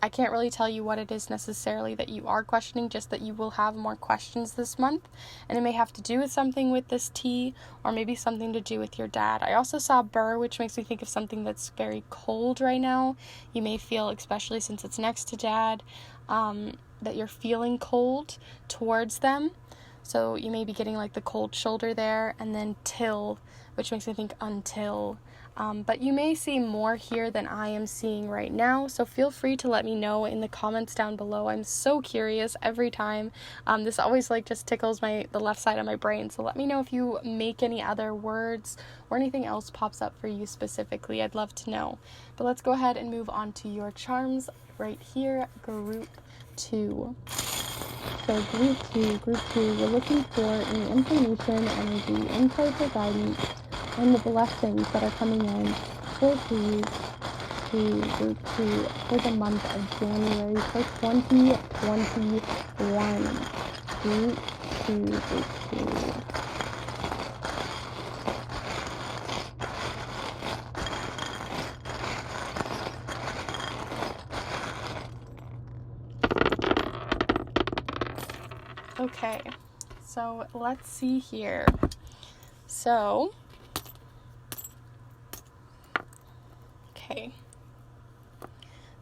I can't really tell you what it is necessarily that you are questioning, just that you will have more questions this month, and it may have to do with something with this T, or maybe something to do with your dad. I also saw Burr, which makes me think of something that's very cold right now. You may feel, especially since it's next to dad, that you're feeling cold towards them. So you may be getting like the cold shoulder there, and then till, which makes me think until. But you may see more here than I am seeing right now, so feel free to let me know in the comments down below. I'm so curious every time. This always just tickles the left side of my brain, so let me know if you make any other words or anything else pops up for you specifically. I'd love to know. But let's go ahead and move on to your charms right here, group 2. So group 2, we're looking for any information, energy, insight, or guidance on the blessings that are coming in for group 2 for the month of January for 2021. Group 2. Okay, so let's see here. So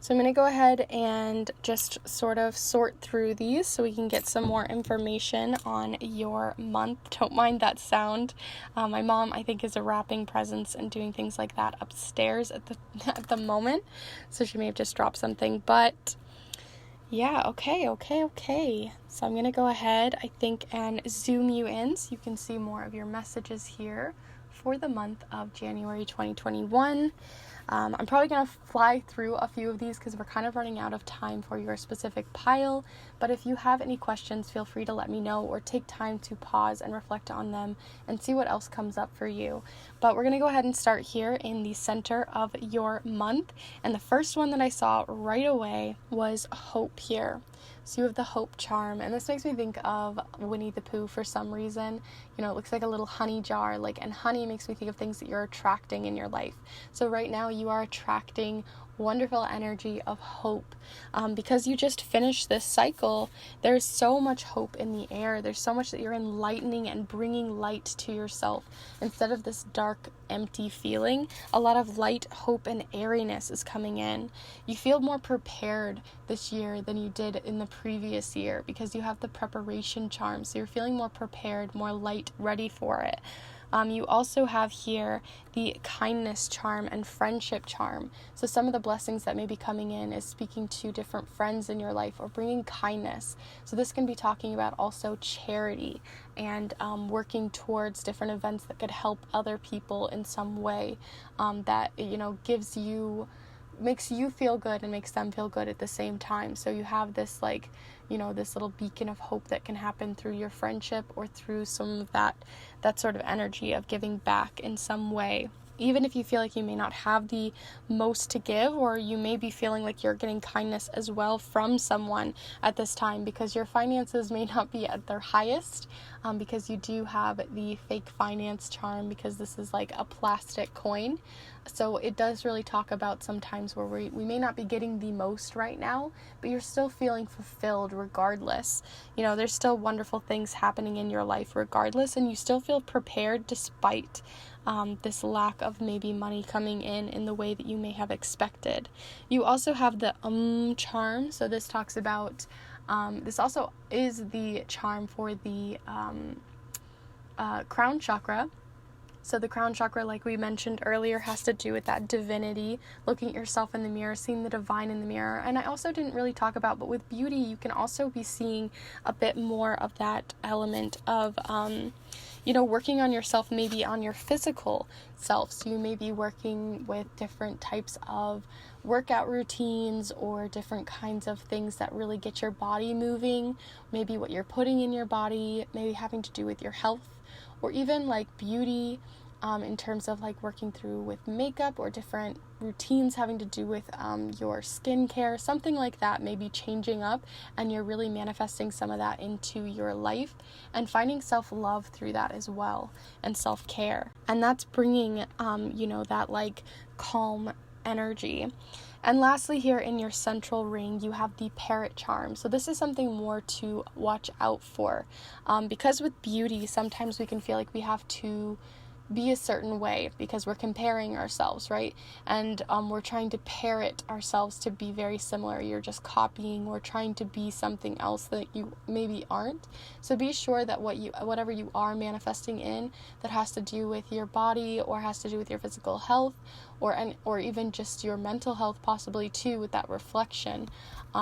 I'm going to go ahead and just sort of sort through these so we can get some more information on your month. Don't mind that sound. My mom, I think, is a wrapping presents and doing things like that upstairs at the moment, so she may have just dropped something. But Yeah, okay. So I'm going to go ahead, I think, and zoom you in so you can see more of your messages here for the month of January 2021. I'm probably going to fly through a few of these because we're kind of running out of time for your specific pile, but if you have any questions, feel free to let me know or take time to pause and reflect on them and see what else comes up for you. But we're going to go ahead and start here in the center of your month, and the first one that I saw right away was hope here. So you have the hope charm, and this makes me think of Winnie the Pooh for some reason. You know, it looks like a little honey jar, and honey makes me think of things that you're attracting in your life. So right now you are attracting wonderful energy of hope. Because you just finished this cycle, there's so much hope in the air. There's so much that you're enlightening and bringing light to yourself. Instead of this dark, empty feeling, a lot of light, hope, and airiness is coming in. You feel more prepared this year than you did in the previous year because you have the preparation charm. So you're feeling more prepared, more light, ready for it. You also have here the kindness charm and friendship charm. So some of the blessings that may be coming in is speaking to different friends in your life or bringing kindness. So this can be talking about also charity and working towards different events that could help other people in some way that, makes you feel good and makes them feel good at the same time. So you have this this little beacon of hope that can happen through your friendship or through some of that sort of energy of giving back in some way. Even if you feel like you may not have the most to give, or you may be feeling like you're getting kindness as well from someone at this time because your finances may not be at their highest, because you do have the fake finance charm because this is like a plastic coin. So it does really talk about sometimes where we may not be getting the most right now, but you're still feeling fulfilled regardless. There's still wonderful things happening in your life regardless, and you still feel prepared despite this lack of maybe money coming in the way that you may have expected. You also have the charm. So this talks about, this also is the charm for the crown chakra. So the crown chakra, like we mentioned earlier, has to do with that divinity, looking at yourself in the mirror, seeing the divine in the mirror. And I also didn't really talk about, but with beauty, you can also be seeing a bit more of that element of, working on yourself, maybe on your physical self. So you may be working with different types of workout routines or different kinds of things that really get your body moving, maybe what you're putting in your body, maybe having to do with your health, or even like beauty in terms of like working through with makeup or different routines having to do with your skincare, something like that may be changing up, and you're really manifesting some of that into your life and finding self-love through that as well, and self-care. And that's bringing, that like calm energy. And lastly, here in your central ring, you have the parrot charm. So this is something more to watch out for, because with beauty, sometimes we can feel like we have to be a certain way because we're comparing ourselves, right? And we're trying to parrot ourselves to be very similar. You're just copying or trying to be something else that you maybe aren't. So be sure that whatever you are manifesting in that has to do with your body or has to do with your physical health or even just your mental health possibly too, with that reflection,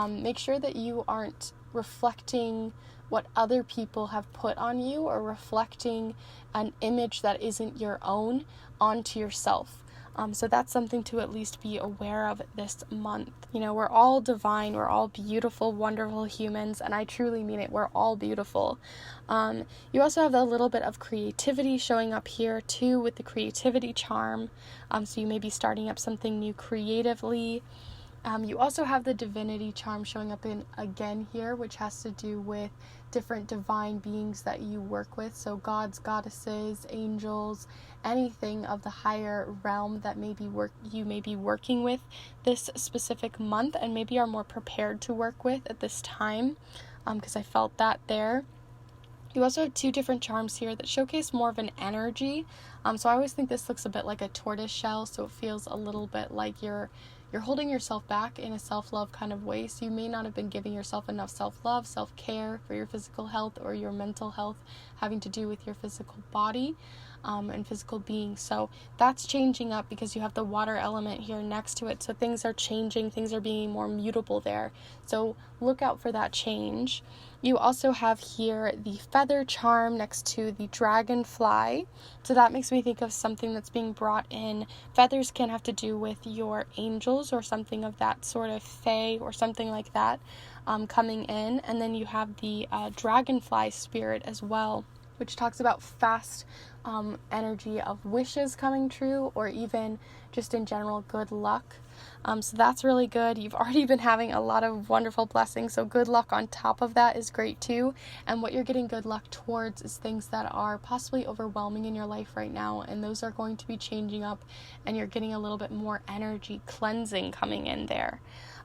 make sure that you aren't reflecting what other people have put on you or reflecting an image that isn't your own onto yourself. So that's something to at least be aware of this month. We're all divine, we're all beautiful, wonderful humans, and I truly mean it, we're all beautiful. You also have a little bit of creativity showing up here too with the creativity charm. So you may be starting up something new creatively. You also have the divinity charm showing up again here, which has to do with different divine beings that you work with. So gods, goddesses, angels, anything of the higher realm that you may be working with this specific month and maybe are more prepared to work with at this time, because I felt that there. You also have two different charms here that showcase more of an energy. So I always think this looks a bit like a tortoise shell, so it feels a little bit like you're holding yourself back in a self-love kind of way. So you may not have been giving yourself enough self-love, self-care for your physical health or your mental health having to do with your physical body. and physical being. So that's changing up because you have the water element here next to it. So things are changing, things are being more mutable there. So look out for that change. You also have here the feather charm next to the dragonfly. So that makes me think of something that's being brought in. Feathers can have to do with your angels or something of that sort of fae or something like that coming in. And then you have the dragonfly spirit as well, which talks about fast energy of wishes coming true, or even just in general good luck. So that's really good. You've already been having a lot of wonderful blessings, so good luck on top of that is great too. And what you're getting good luck towards is things that are possibly overwhelming in your life right now, and those are going to be changing up, and you're getting a little bit more energy cleansing coming in there.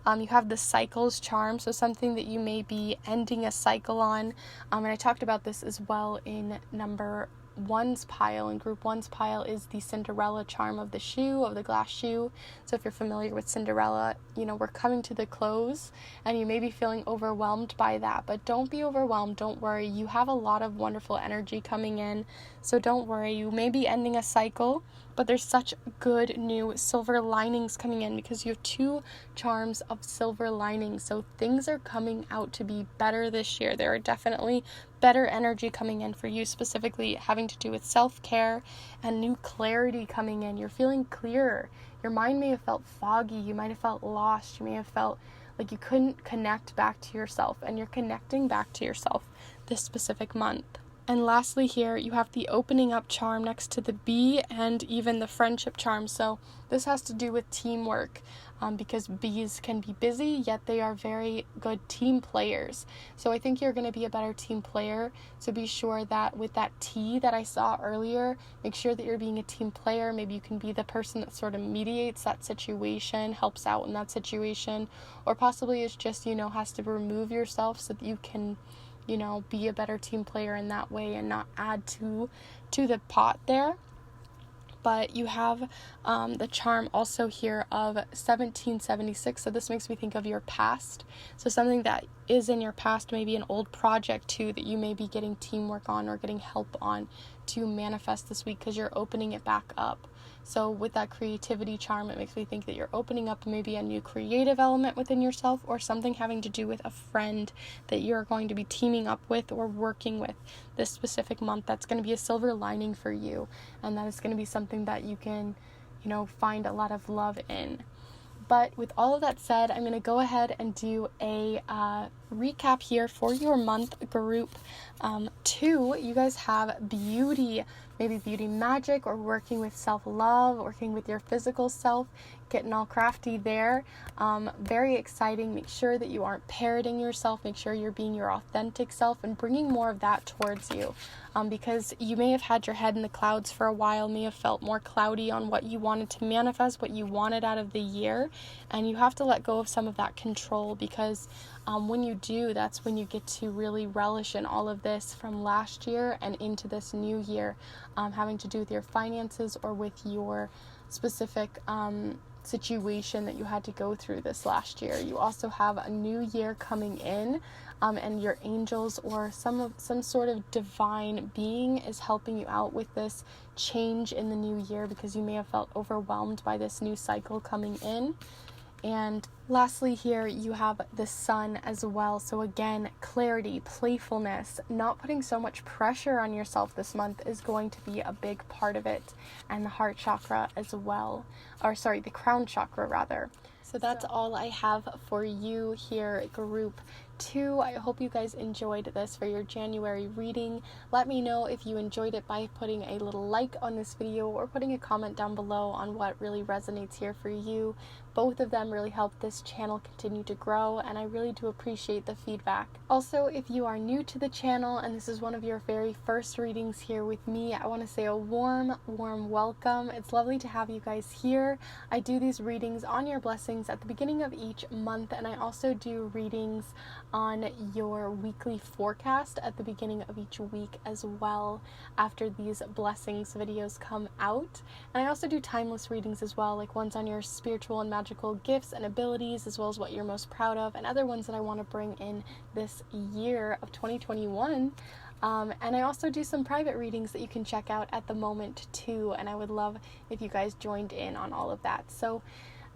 You have the cycles charm, so something that you may be ending a cycle on. And I talked about this as well in number 1's pile, and group 1's pile is the Cinderella charm of the shoe, of the glass shoe. So if you're familiar with Cinderella, we're coming to the close, and you may be feeling overwhelmed by that, but don't be overwhelmed, don't worry. You have a lot of wonderful energy coming in, so don't worry. You may be ending a cycle, but there's such good new silver linings coming in because you have 2 charms of silver linings. So things are coming out to be better this year. There are definitely better energy coming in for you, specifically having to do with self-care and new clarity coming in. You're feeling clearer. Your mind may have felt foggy. You might have felt lost. You may have felt like you couldn't connect back to yourself, and you're connecting back to yourself this specific month. And lastly here, you have the opening up charm next to the bee and even the friendship charm. So this has to do with teamwork because bees can be busy, yet they are very good team players. So I think you're going to be a better team player. So be sure that with that T that I saw earlier, make sure that you're being a team player. Maybe you can be the person that sort of mediates that situation, helps out in that situation, or possibly it's just, has to remove yourself so that you can be a better team player in that way and not add to the pot there. But you have the charm also here of 1776. So this makes me think of your past. So something that is in your past, maybe an old project too, that you may be getting teamwork on or getting help on to manifest this week because you're opening it back up. So with that creativity charm, it makes me think that you're opening up maybe a new creative element within yourself, or something having to do with a friend that you're going to be teaming up with or working with this specific month. That's going to be a silver lining for you, and that is going to be something that you can, find a lot of love in. But with all of that said, I'm going to go ahead and do a recap here for your month group 2. You guys have beauty, maybe beauty magic, or working with self-love, working with your physical self, getting all crafty there. Very exciting. Make sure that you aren't parroting yourself. Make sure you're being your authentic self and bringing more of that towards you. Because you may have had your head in the clouds for a while, may have felt more cloudy on what you wanted to manifest, what you wanted out of the year, and you have to let go of some of that control, because when you do, that's when you get to really relish in all of this from last year and into this new year, having to do with your finances or with your specific situation that you had to go through this last year. You also have a new year coming in, and your angels or some sort of divine being is helping you out with this change in the new year, because you may have felt overwhelmed by this new cycle coming in. And lastly here, you have the sun as well. So again, clarity, playfulness, not putting so much pressure on yourself this month is going to be a big part of it. And the heart chakra as well. The crown chakra rather. So that's all I have for you here, group 2. I hope you guys enjoyed this for your January reading. Let me know if you enjoyed it by putting a little like on this video or putting a comment down below on what really resonates here for you. Both of them really help this channel continue to grow, and I really do appreciate the feedback. Also, if you are new to the channel and this is one of your very first readings here with me, I want to say a warm welcome. It's lovely to have you guys here. I do these readings on your blessings at the beginning of each month, and I also do readings on your weekly forecast at the beginning of each week as well, after these blessings videos come out. And I also do timeless readings as well, like ones on your spiritual and magical gifts and abilities, as well as what you're most proud of, and other ones that I want to bring in this year of 2021. And I also do some private readings that you can check out at the moment too, and I would love if you guys joined in on all of that. So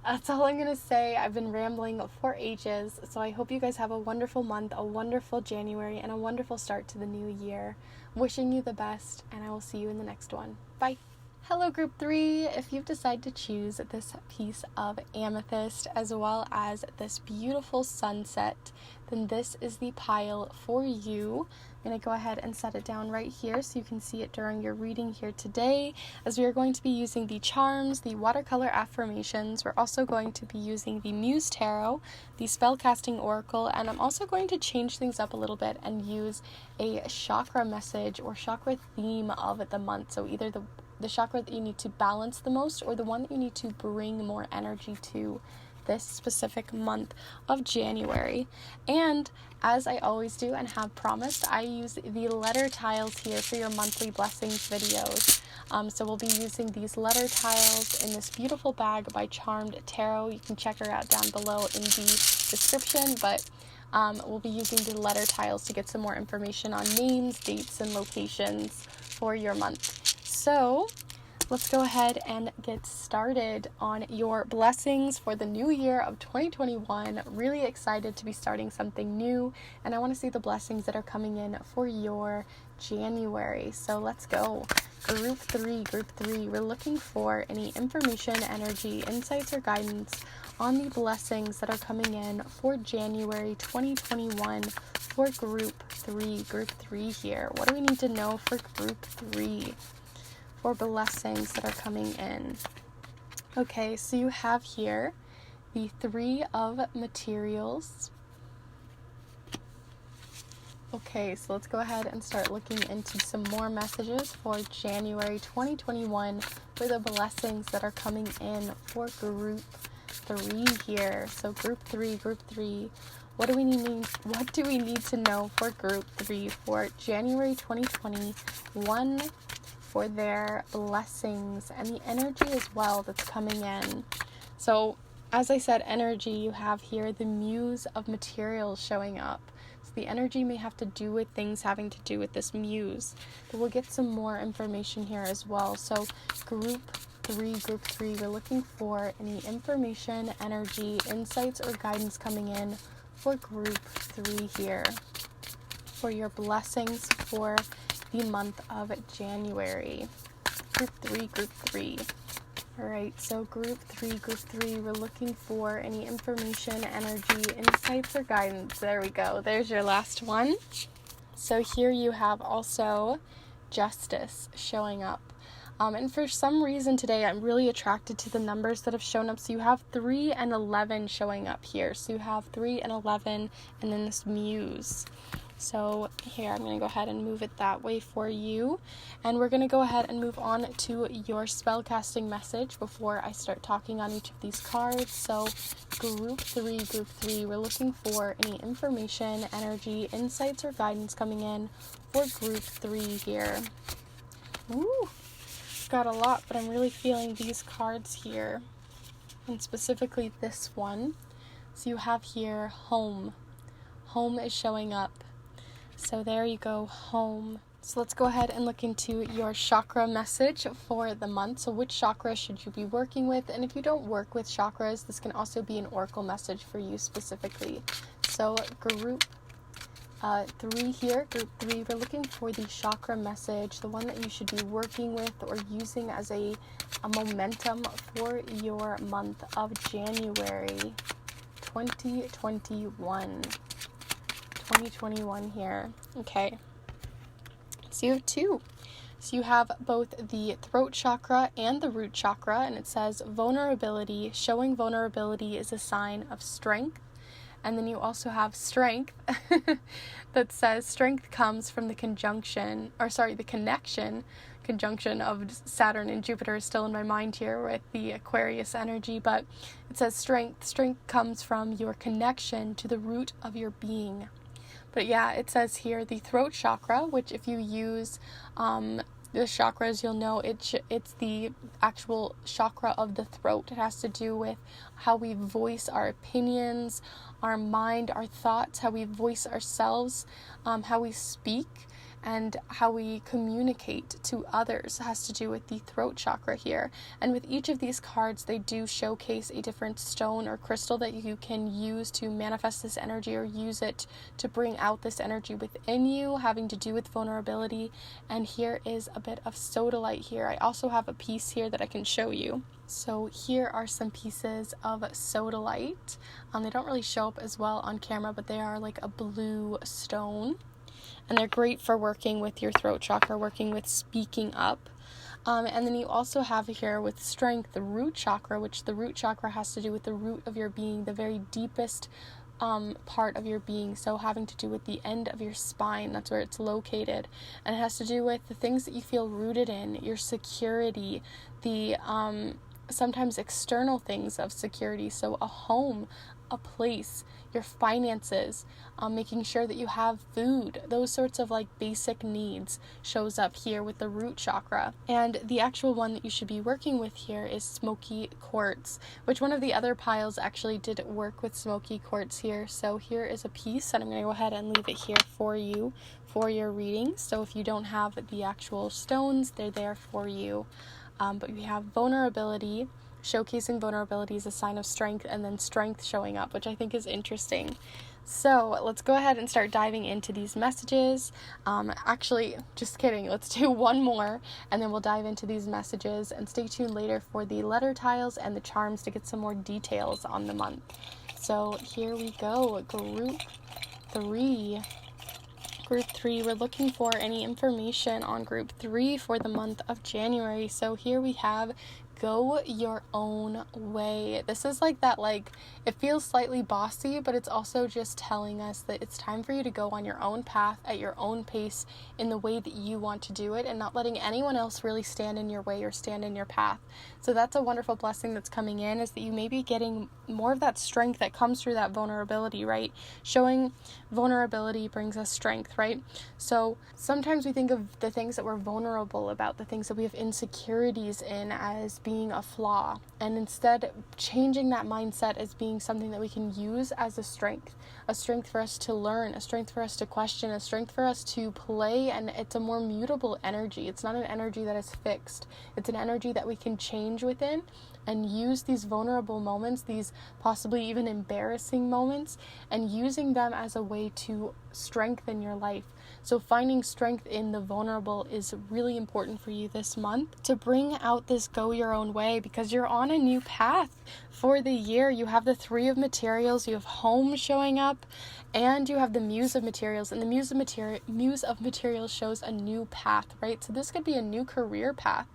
that's all I'm going to say. I've been rambling for ages, so I hope you guys have a wonderful month, a wonderful January, and a wonderful start to the new year. Wishing you the best, and I will see you in the next one. Bye! Hello Group 3, if you've decided to choose this piece of amethyst as well as this beautiful sunset, then this is the pile for you. I'm going to go ahead and set it down right here so you can see it during your reading here today, as we are going to be using the charms, the watercolor affirmations. We're also going to be using the Muse Tarot, the Spellcasting Oracle, and I'm also going to change things up a little bit and use a chakra message or chakra theme of the month. So either the chakra that you need to balance the most or the one that you need to bring more energy to this specific month of January. And as I always do and have promised, I use the letter tiles here for your monthly blessings videos. So we'll be using these letter tiles in this beautiful bag by Charmed Tarot. You can check her out down below in the description, but we'll be using the letter tiles to get some more information on names, dates, and locations for your month. So let's go ahead and get started on your blessings for the new year of 2021. Really excited to be starting something new, and I want to see the blessings that are coming in for your January. So let's go. Group 3, we're looking for any information, energy, insights, or guidance on the blessings that are coming in for January 2021 for Group 3 here. What do we need to know for Group 3? For blessings that are coming in. Okay, so you have here the 3 of materials. Okay, so let's go ahead and start looking into some more messages for January 2021 for the blessings that are coming in for Group 3 here. So Group 3, what do we need to know for Group 3 for January 2021 for their blessings and the energy as well that's coming in? So as I said, energy, you have here the Muse of materials showing up. So the energy may have to do with things having to do with this muse, but we'll get some more information here as well. So Group 3, we're looking for any information, energy, insights, or guidance coming in for Group 3 here for your blessings for the month of January. Group 3. Alright, so Group 3, we're looking for any information, energy, insights, or guidance. There we go. There's your last one. So here you have also Justice showing up. And for some reason today, I'm really attracted to the numbers that have shown up. So you have 3 and 11 showing up here. So you have 3 and 11, and then this Muse. So here, I'm going to go ahead and move it that way for you. And we're going to go ahead and move on to your spellcasting message before I start talking on each of these cards. So Group 3, we're looking for any information, energy, insights, or guidance coming in for Group 3 here. Ooh, got a lot, but I'm really feeling these cards here, and specifically this one. So you have here home. Home is showing up. So there you go, home. So let's go ahead and look into your chakra message for the month. So which chakra should you be working with? And if you don't work with chakras, this can also be an oracle message for you specifically. So Group 3 here, Group 3, we're looking for the chakra message, the one that you should be working with or using as a momentum for your month of January 2021 here. Okay, so you have 2. So you have both the throat chakra and the root chakra, and it says vulnerability. Showing vulnerability is a sign of strength. And then you also have strength that says strength comes from the conjunction of Saturn and Jupiter is still in my mind here with the Aquarius energy, but it says strength comes from your connection to the root of your being. But yeah, it says here the throat chakra, which if you use the chakras, you'll know it's the actual chakra of the throat. It has to do with how we voice our opinions, our mind, our thoughts, how we voice ourselves, how we speak. and how we communicate to others has to do with the throat chakra here. And with each of these cards, they do showcase a different stone or crystal that you can use to manifest this energy or use it to bring out this energy within you, having to do with vulnerability. And here is a bit of sodalite here. I also have a piece here that I can show you. So here are some pieces of sodalite. They don't really show up as well on camera, but they are like a blue stone. And they're great for working with your throat chakra, working with speaking up. And then you also have here with strength, the root chakra, which the root chakra has to do with the root of your being, the very deepest part of your being. So having to do with the end of your spine, that's where it's located. And it has to do with the things that you feel rooted in, your security, the sometimes external things of security. So a home, a place, your finances, making sure that you have food, those sorts of like basic needs shows up here with the root chakra. And the actual one that you should be working with here is Smokey Quartz, which one of the other piles actually did work with Smokey Quartz here. So here is a piece, and I'm going to go ahead and leave it here for you for your reading. So if you don't have the actual stones, they're there for you. But we have vulnerability. Showcasing vulnerability is a sign of strength, and then strength showing up, which I think is interesting. So let's go ahead and start diving into these messages. Actually, just kidding. Let's do one more, and then we'll dive into these messages, and stay tuned later for the letter tiles and the charms to get some more details on the month. So here we go. Group 3. Group 3, we're looking for any information on Group 3 for the month of January. So here we have go your own way. This is like that, like, it feels slightly bossy, but it's also just telling us that it's time for you to go on your own path at your own pace in the way that you want to do it, and not letting anyone else really stand in your way or stand in your path. So that's a wonderful blessing that's coming in, is that you may be getting more of that strength that comes through that vulnerability, right? Showing vulnerability brings us strength, right? So sometimes we think of the things that we're vulnerable about, the things that we have insecurities in, as being a flaw, and instead changing that mindset as being something that we can use as a strength for us to learn, a strength for us to question, a strength for us to play. And it's a more mutable energy. It's not an energy that is fixed. It's an energy that we can change within and use these vulnerable moments, these possibly even embarrassing moments, and using them as a way to strengthen your life. So finding strength in the vulnerable is really important for you this month to bring out this go your own way, because you're on a new path for the year. You have the 3 of materials, you have home showing up, and you have the Muse of materials. And the Muse of materials shows a new path, right? So this could be a new career path.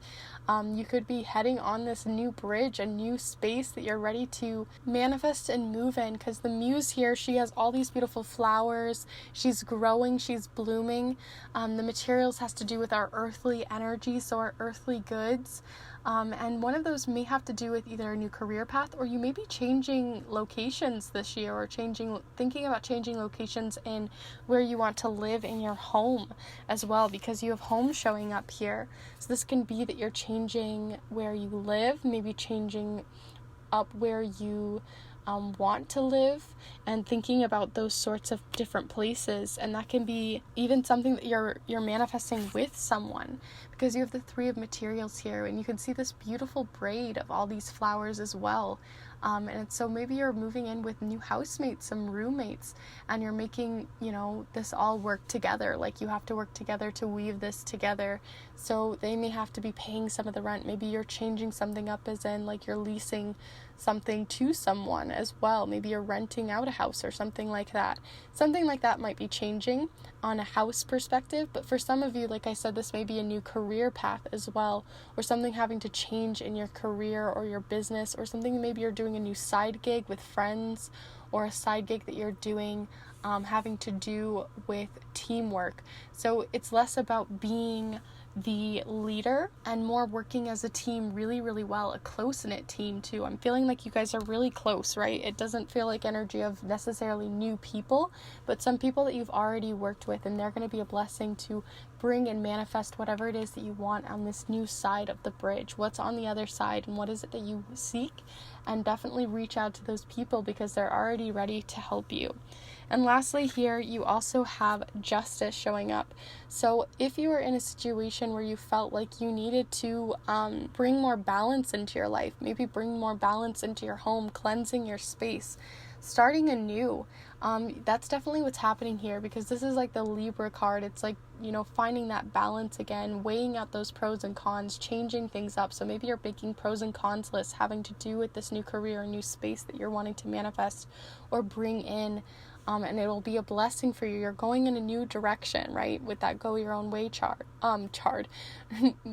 You could be heading on this new bridge, a new space that you're ready to manifest and move in, because the Muse here, she has all these beautiful flowers. She's growing, she's blooming. The materials has to do with our earthly energy, so our earthly goods. And one of those may have to do with either a new career path, or you may be changing locations this year, or thinking about changing locations in where you want to live in your home as well, because you have home showing up here. So this can be that you're changing where you live, maybe changing up where you want to live, and thinking about those sorts of different places. And that can be even something that you're manifesting with someone, because you have the 3 of materials here, and you can see this beautiful braid of all these flowers as well. And so maybe you're moving in with new housemates, some roommates, and you're making, this all work together. Like, you have to work together to weave this together. So they may have to be paying some of the rent. Maybe you're changing something up, as in like you're leasing something to someone as well. Maybe you're renting out a house or something like that. Something like that might be changing on a house perspective, but for some of you, like I said, this may be a new career path as well, or something having to change in your career or your business, or something maybe you're doing a new side gig with friends, or a side gig that you're doing having to do with teamwork. So it's less about being the leader and more working as a team really, really well, a close-knit team too. I'm feeling like you guys are really close, right? It doesn't feel like energy of necessarily new people, but some people that you've already worked with, and they're going to be a blessing to bring and manifest whatever it is that you want on this new side of the bridge. What's on the other side, and what is it that you seek? And definitely reach out to those people because they're already ready to help you. And lastly here, you also have justice showing up. So if you were in a situation where you felt like you needed to bring more balance into your life, maybe bring more balance into your home, cleansing your space, starting anew, that's definitely what's happening here, because this is like the Libra card. It's like, finding that balance again, weighing out those pros and cons, changing things up. So maybe you're making pros and cons lists having to do with this new career, new space that you're wanting to manifest or bring in. And it will be a blessing for you. You're going in a new direction, right? With that go your own way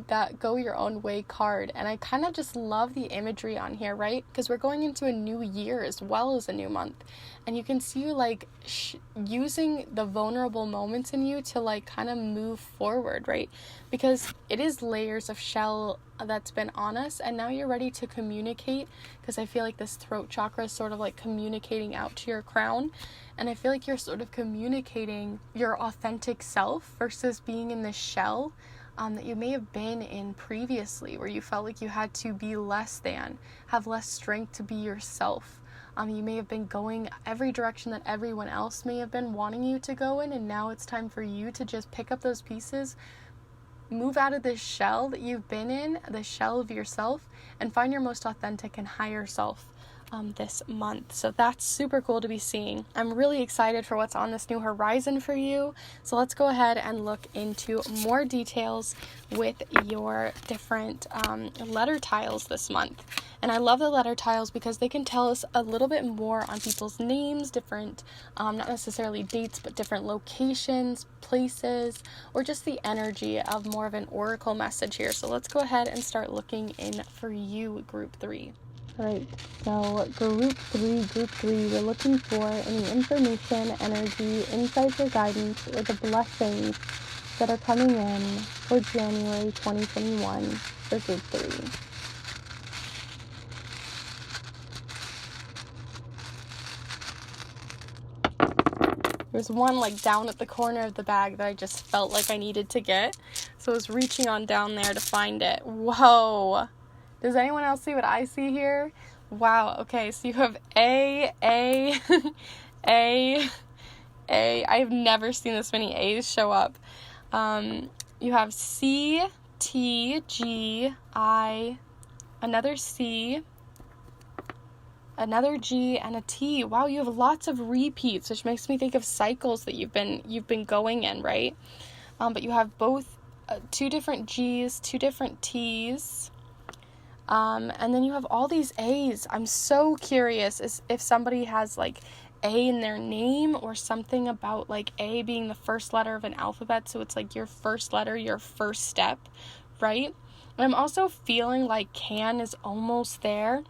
that go your own way card. And I kind of just love the imagery on here, right? Because we're going into a new year as well as a new month. And you can see you like using the vulnerable moments in you to like kind of move forward, right? Because it is layers of shell that's been on us, and now you're ready to communicate, because I feel like this throat chakra is sort of like communicating out to your crown, and I feel like you're sort of communicating your authentic self versus being in this shell that you may have been in previously, where you felt like you had to be less than, have less strength to be yourself. You may have been going every direction that everyone else may have been wanting you to go in, and now it's time for you to just pick up those pieces, move out of this shell that you've been in, the shell of yourself, and find your most authentic and higher self this month. So that's super cool to be seeing. I'm really excited for what's on this new horizon for you. So let's go ahead and look into more details with your different letter tiles this month. And I love the letter tiles because they can tell us a little bit more on people's names, different, not necessarily dates, but different locations, places, or just the energy of more of an oracle message here. So let's go ahead and start looking in for you, group 3. Alright, so group three, we're looking for any information, energy, insights, or guidance, or the blessings that are coming in for January 2021 for group 3. There's one like down at the corner of the bag that I just felt like I needed to get, so I was reaching on down there to find it. Whoa! Does anyone else see what I see here? Wow, okay, so you have A. I've never seen this many A's show up. You have C, T, G, I, another C, another G, and a T. Wow, you have lots of repeats, which makes me think of cycles that you've been going in, right? But you have both 2 different G's, 2 different T's. And then you have all these A's. I'm so curious if somebody has like A in their name, or something about like A being the first letter of an alphabet. So it's like your first letter, your first step, right? And I'm also feeling like can is almost there.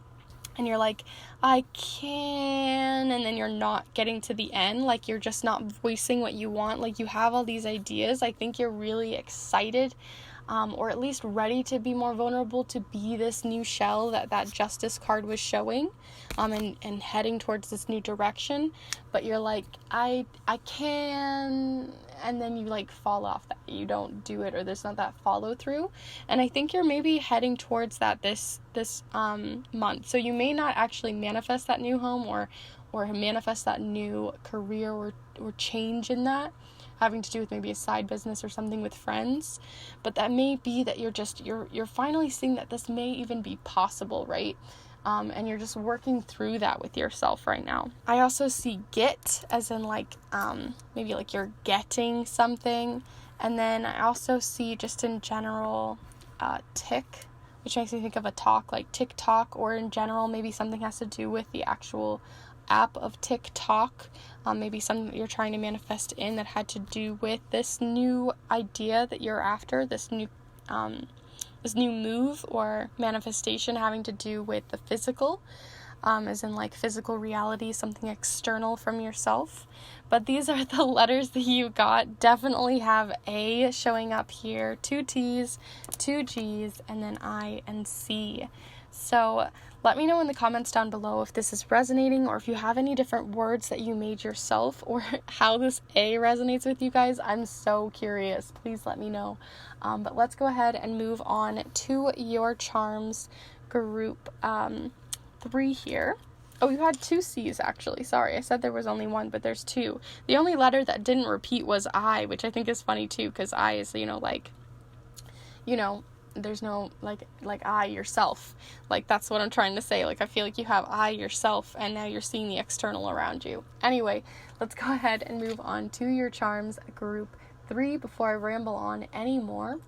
And you're like, I can, and then you're not getting to the end, like you're just not voicing what you want, like you have all these ideas. I think you're really excited, or at least ready to be more vulnerable, to be this new shell that Justice card was showing, and heading towards this new direction. But you're like, I can, and then you like fall off that. You don't do it, or there's not that follow through. And I think you're maybe heading towards that this month. So you may not actually manifest that new home or manifest that new career or change in that, having to do with maybe a side business or something with friends. But that may be that you're finally seeing that this may even be possible, right? And you're just working through that with yourself right now. I also see get as in like, maybe like you're getting something. And then I also see just in general, tick, which makes me think of a talk, like TikTok, or in general, maybe something has to do with the actual app of TikTok. Maybe something that you're trying to manifest in that had to do with this new idea that you're after, this new move or manifestation having to do with the physical, as in like physical reality, something external from yourself. But these are the letters that you got. Definitely have A showing up here, 2 T's, 2 G's, and then I and C. So Let me know in the comments down below if this is resonating, or if you have any different words that you made yourself, or how this A resonates with you guys. I'm so curious. Please let me know. But let's go ahead and move on to your charms group 3 here. Oh, you had 2 C's actually. Sorry, I said there was only 1, but there's 2. The only letter that didn't repeat was I, which I think is funny too, because I is, there's no, like I, yourself. Like, that's what I'm trying to say. Like, I feel like you have I, yourself, and now you're seeing the external around you. Anyway, let's go ahead and move on to your charms group 3 before I ramble on anymore.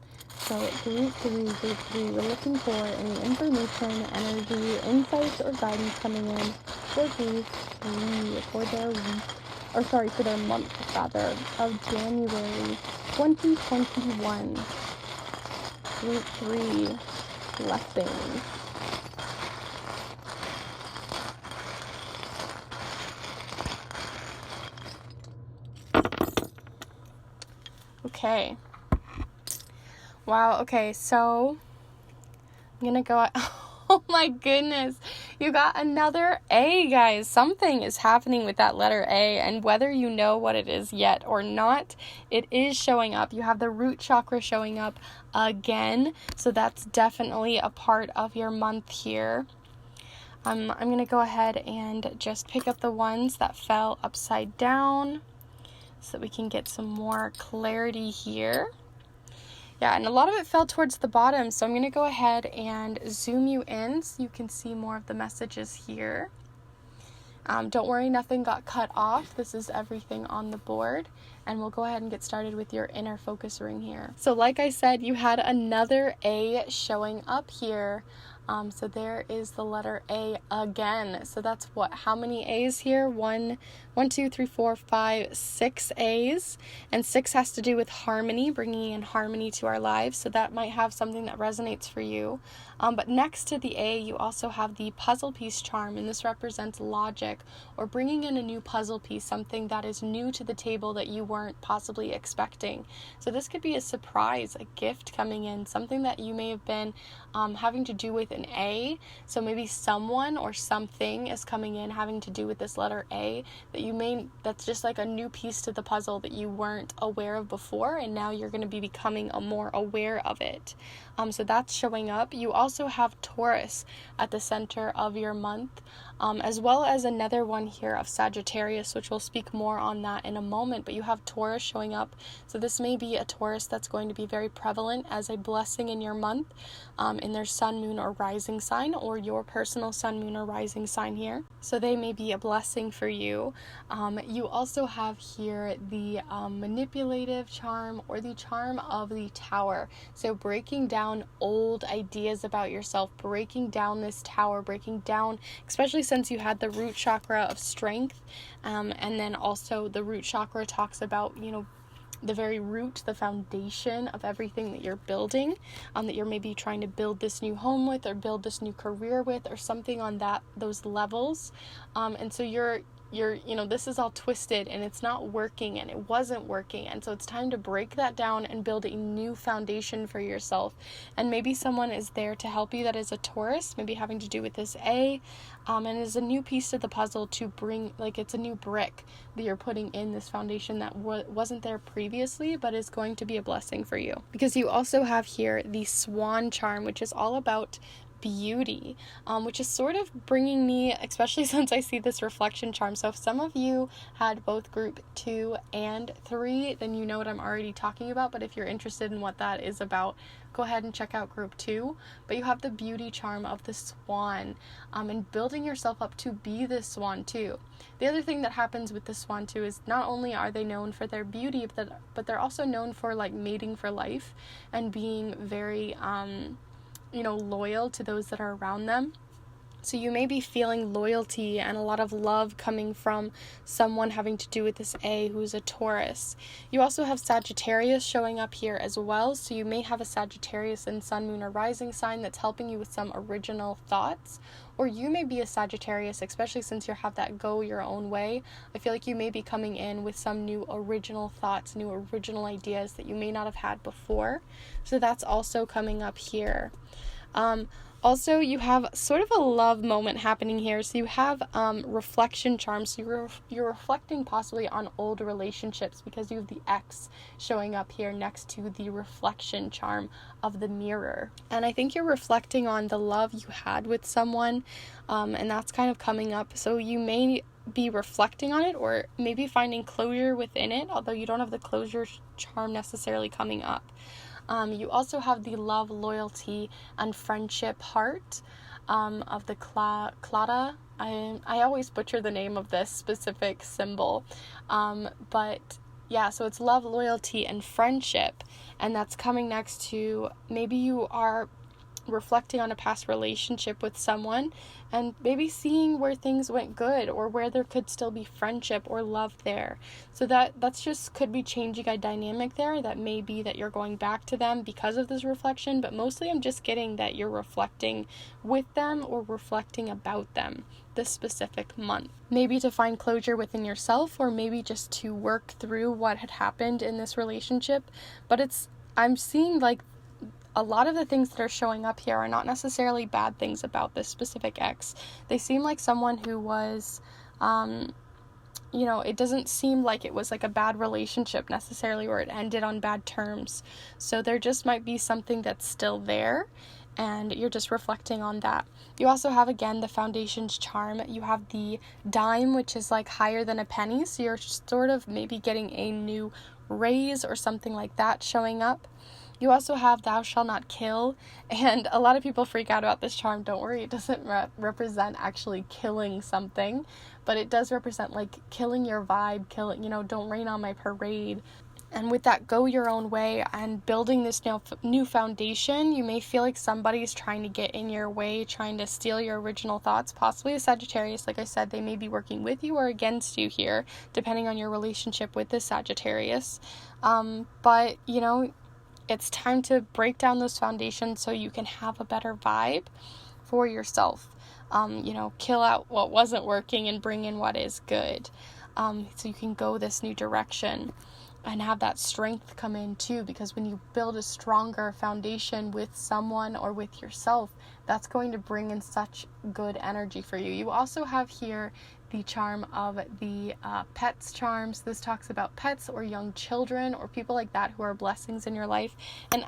So, group 3, we're looking for any information, energy, insights, or guidance coming in for group 3 for their week, for their month, rather, of January 2021. Group 3, blessings. Okay. Wow, okay, so I'm gonna go, oh my goodness, you got another A, guys. Something is happening with that letter A, and whether you know what it is yet or not, it is showing up. You have the root chakra showing up again, so that's definitely a part of your month here. I'm gonna go ahead and just pick up the ones that fell upside down so that we can get some more clarity here. Yeah, and a lot of it fell towards the bottom, so I'm going to go ahead and zoom you in so you can see more of the messages here. Don't worry, nothing got cut off. This is everything on the board, and we'll go ahead and get started with your inner focus ring here. So like I said, you had another A showing up here. So there is the letter A again. So that's how many A's here? 1, 2, 3, 4, 5, 6 A's. And 6 has to do with harmony, bringing in harmony to our lives. So that might have something that resonates for you. But next to the A, you also have the puzzle piece charm. And this represents logic, or bringing in a new puzzle piece, something that is new to the table that you weren't possibly expecting. So this could be a surprise, a gift coming in, something that you may have been having to do with an A. So maybe someone or something is coming in having to do with this letter A that's just like a new piece to the puzzle that you weren't aware of before, and now you're going to be becoming more aware of it. So that's showing up. You also have Taurus at the center of your month, as well as another one here of Sagittarius, which we'll speak more on that in a moment, but you have Taurus showing up. So this may be a Taurus that's going to be very prevalent as a blessing in your month, in their sun, moon, or rising sign, or your personal sun, moon, or rising sign here. So they may be a blessing for you. You also have here the manipulative charm, or the charm of the tower. So breaking down old ideas about yourself, breaking down this tower, breaking down, especially since you had the root chakra of strength, and then also the root chakra talks about, the very root, the foundation of everything that you're building, that you're maybe trying to build this new home with, or build this new career with, or something on those levels. And so you're this is all twisted and it's not working, and it wasn't working. And so it's time to break that down and build a new foundation for yourself. And maybe someone is there to help you that is a Taurus, maybe having to do with this A, and is a new piece to the puzzle to bring, it's a new brick that you're putting in this foundation that wasn't there previously, but is going to be a blessing for you. Because you also have here the swan charm, which is all about beauty, which is sort of bringing me, especially since I see this reflection charm. So if some of you had both group 2 and 3, then you know what I'm already talking about. But if you're interested in what that is about, go ahead and check out group 2. But you have the beauty charm of the swan, and building yourself up to be this swan too. The other thing that happens with the swan too is not only are they known for their beauty, but they're also known for mating for life and being very loyal to those that are around them. So you may be feeling loyalty and a lot of love coming from someone having to do with this A who's a Taurus. You also have Sagittarius showing up here as well. So you may have a Sagittarius in sun, moon, or rising sign that's helping you with some original thoughts. Or you may be a Sagittarius, especially since you have that go your own way. I feel like you may be coming in with some new original thoughts, new original ideas that you may not have had before. So that's also coming up here. Also, you have sort of a love moment happening here. So you have reflection charms. So you're reflecting possibly on old relationships because you have the X showing up here next to the reflection charm of the mirror. And I think you're reflecting on the love you had with someone, and that's kind of coming up. So you may be reflecting on it or maybe finding closure within it, although you don't have the closure charm necessarily coming up. You also have the love, loyalty, and friendship heart of the Clada. I always butcher the name of this specific symbol. But yeah, so it's love, loyalty, and friendship. And that's coming next to maybe you are reflecting on a past relationship with someone and maybe seeing where things went good or where there could still be friendship or love there. So that's just could be changing a dynamic there. That may be that you're going back to them because of this reflection, but mostly I'm just getting that you're reflecting with them or reflecting about them this specific month. Maybe to find closure within yourself or maybe just to work through what had happened in this relationship. But I'm seeing like a lot of the things that are showing up here are not necessarily bad things about this specific ex. They seem like someone who was, it doesn't seem like it was like a bad relationship necessarily or it ended on bad terms. So there just might be something that's still there and you're just reflecting on that. You also have, again, the foundation's charm. You have the dime, which is like higher than a penny. So you're sort of maybe getting a new raise or something like that showing up. You also have thou shalt not kill, and a lot of people freak out about this charm. Don't worry, it doesn't represent actually killing something, but it does represent like killing your vibe, don't rain on my parade. And with that, go your own way and building this new foundation. You may feel like somebody's trying to get in your way, trying to steal your original thoughts, possibly a Sagittarius. Like I said, they may be working with you or against you here, depending on your relationship with this Sagittarius. But it's time to break down those foundations so you can have a better vibe for yourself. Kill out what wasn't working and bring in what is good. So you can go this new direction and have that strength come in too, because when you build a stronger foundation with someone or with yourself, that's going to bring in such good energy for you. You also have here the charm of the pets charms. This talks about pets or young children or people like that who are blessings in your life. And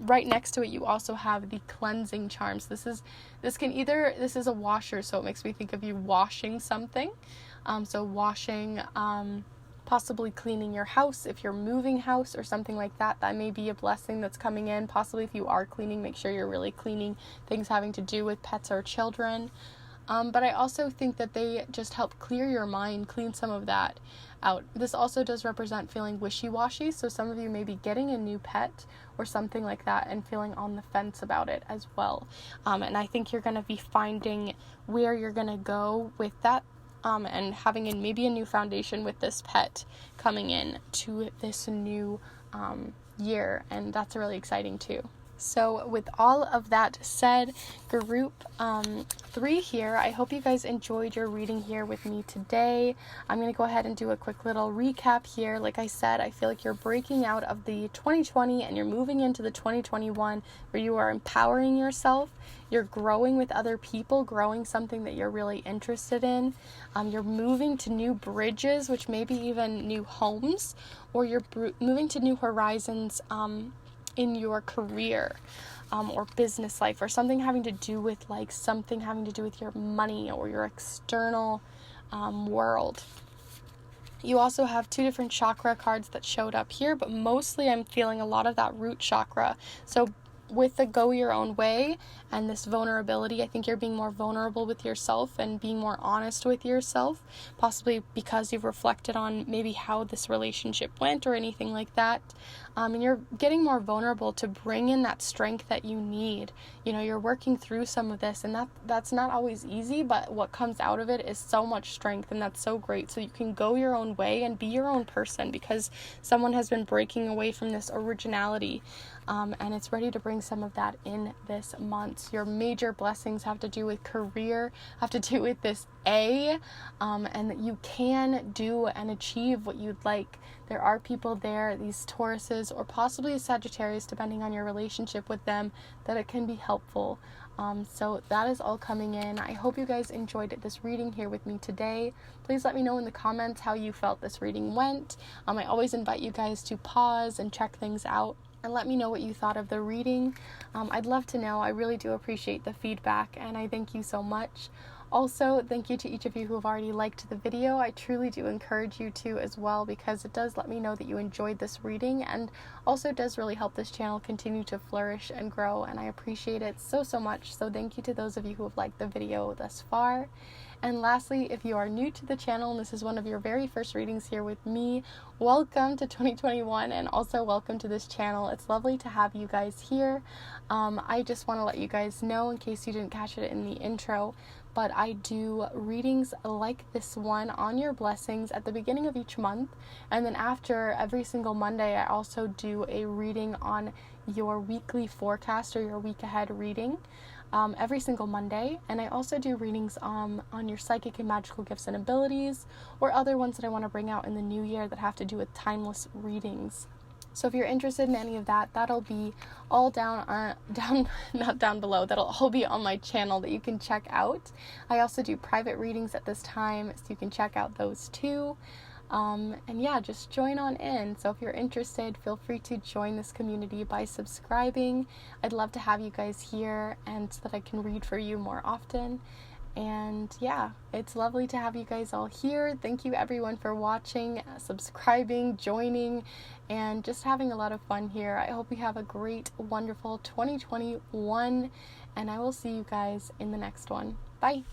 right next to it, you also have the cleansing charms. This is a washer, so it makes me think of you washing something. So washing, possibly cleaning your house if you're moving house or something like that. That may be a blessing that's coming in. Possibly if you are cleaning, make sure you're really cleaning things having to do with pets or children. But I also think that they just help clear your mind, clean some of that out. This also does represent feeling wishy-washy, so some of you may be getting a new pet or something like that and feeling on the fence about it as well. And I think you're going to be finding where you're going to go with that, and having maybe a new foundation with this pet coming in to this new year, and that's really exciting too. So with all of that said, group 3 here, I hope you guys enjoyed your reading here with me today. I'm going to go ahead and do a quick little recap here. Like I said, I feel like you're breaking out of the 2020 and you're moving into the 2021 where you are empowering yourself. You're growing with other people, growing something that you're really interested in. You're moving to new bridges, which may be even new homes, or you're moving to new horizons in your career or business life, or something having to do with your money or your external world. You also have 2 different chakra cards that showed up here, but mostly I'm feeling a lot of that root chakra. So with the go your own way and this vulnerability, I think you're being more vulnerable with yourself and being more honest with yourself, possibly because you've reflected on maybe how this relationship went or anything like that. And you're getting more vulnerable to bring in that strength that you need. You're working through some of this, and that's not always easy, but what comes out of it is so much strength, and that's so great. So you can go your own way and be your own person because someone has been breaking away from this originality, and it's ready to bring some of that in this month. Your major blessings have to do with career, have to do with this and that you can do and achieve what you'd like. There are people there, these Tauruses or possibly a Sagittarius, depending on your relationship with them, that it can be helpful. So that is all coming in. I hope you guys enjoyed this reading here with me today. Please let me know in the comments how you felt this reading went. I always invite you guys to pause and check things out and let me know what you thought of the reading. I'd love to know. I really do appreciate the feedback, and I thank you so much. Also, thank you to each of you who have already liked the video. I truly do encourage you to as well, because it does let me know that you enjoyed this reading, and also does really help this channel continue to flourish and grow, and I appreciate it so much. So thank you to those of you who have liked the video thus far. And lastly, if you are new to the channel and this is one of your very first readings here with me, welcome to 2021, and also welcome to this channel. It's lovely to have you guys here. I just want to let you guys know, in case you didn't catch it in the intro, but I do readings like this one on your blessings at the beginning of each month, and then after every single Monday I also do a reading on your weekly forecast or your week ahead reading every single Monday. And I also do readings on your psychic and magical gifts and abilities, or other ones that I want to bring out in the new year that have to do with timeless readings. So if you're interested in any of that, that'll be all not down below, that'll all be on my channel that you can check out. I also do private readings at this time, so you can check out those too. And yeah, just join on in. So if you're interested, feel free to join this community by subscribing. I'd love to have you guys here, and so that I can read for you more often. And yeah, it's lovely to have you guys all here. Thank you everyone for watching, subscribing, joining, and just having a lot of fun here. I hope you have a great, wonderful 2021, and I will see you guys in the next one. Bye!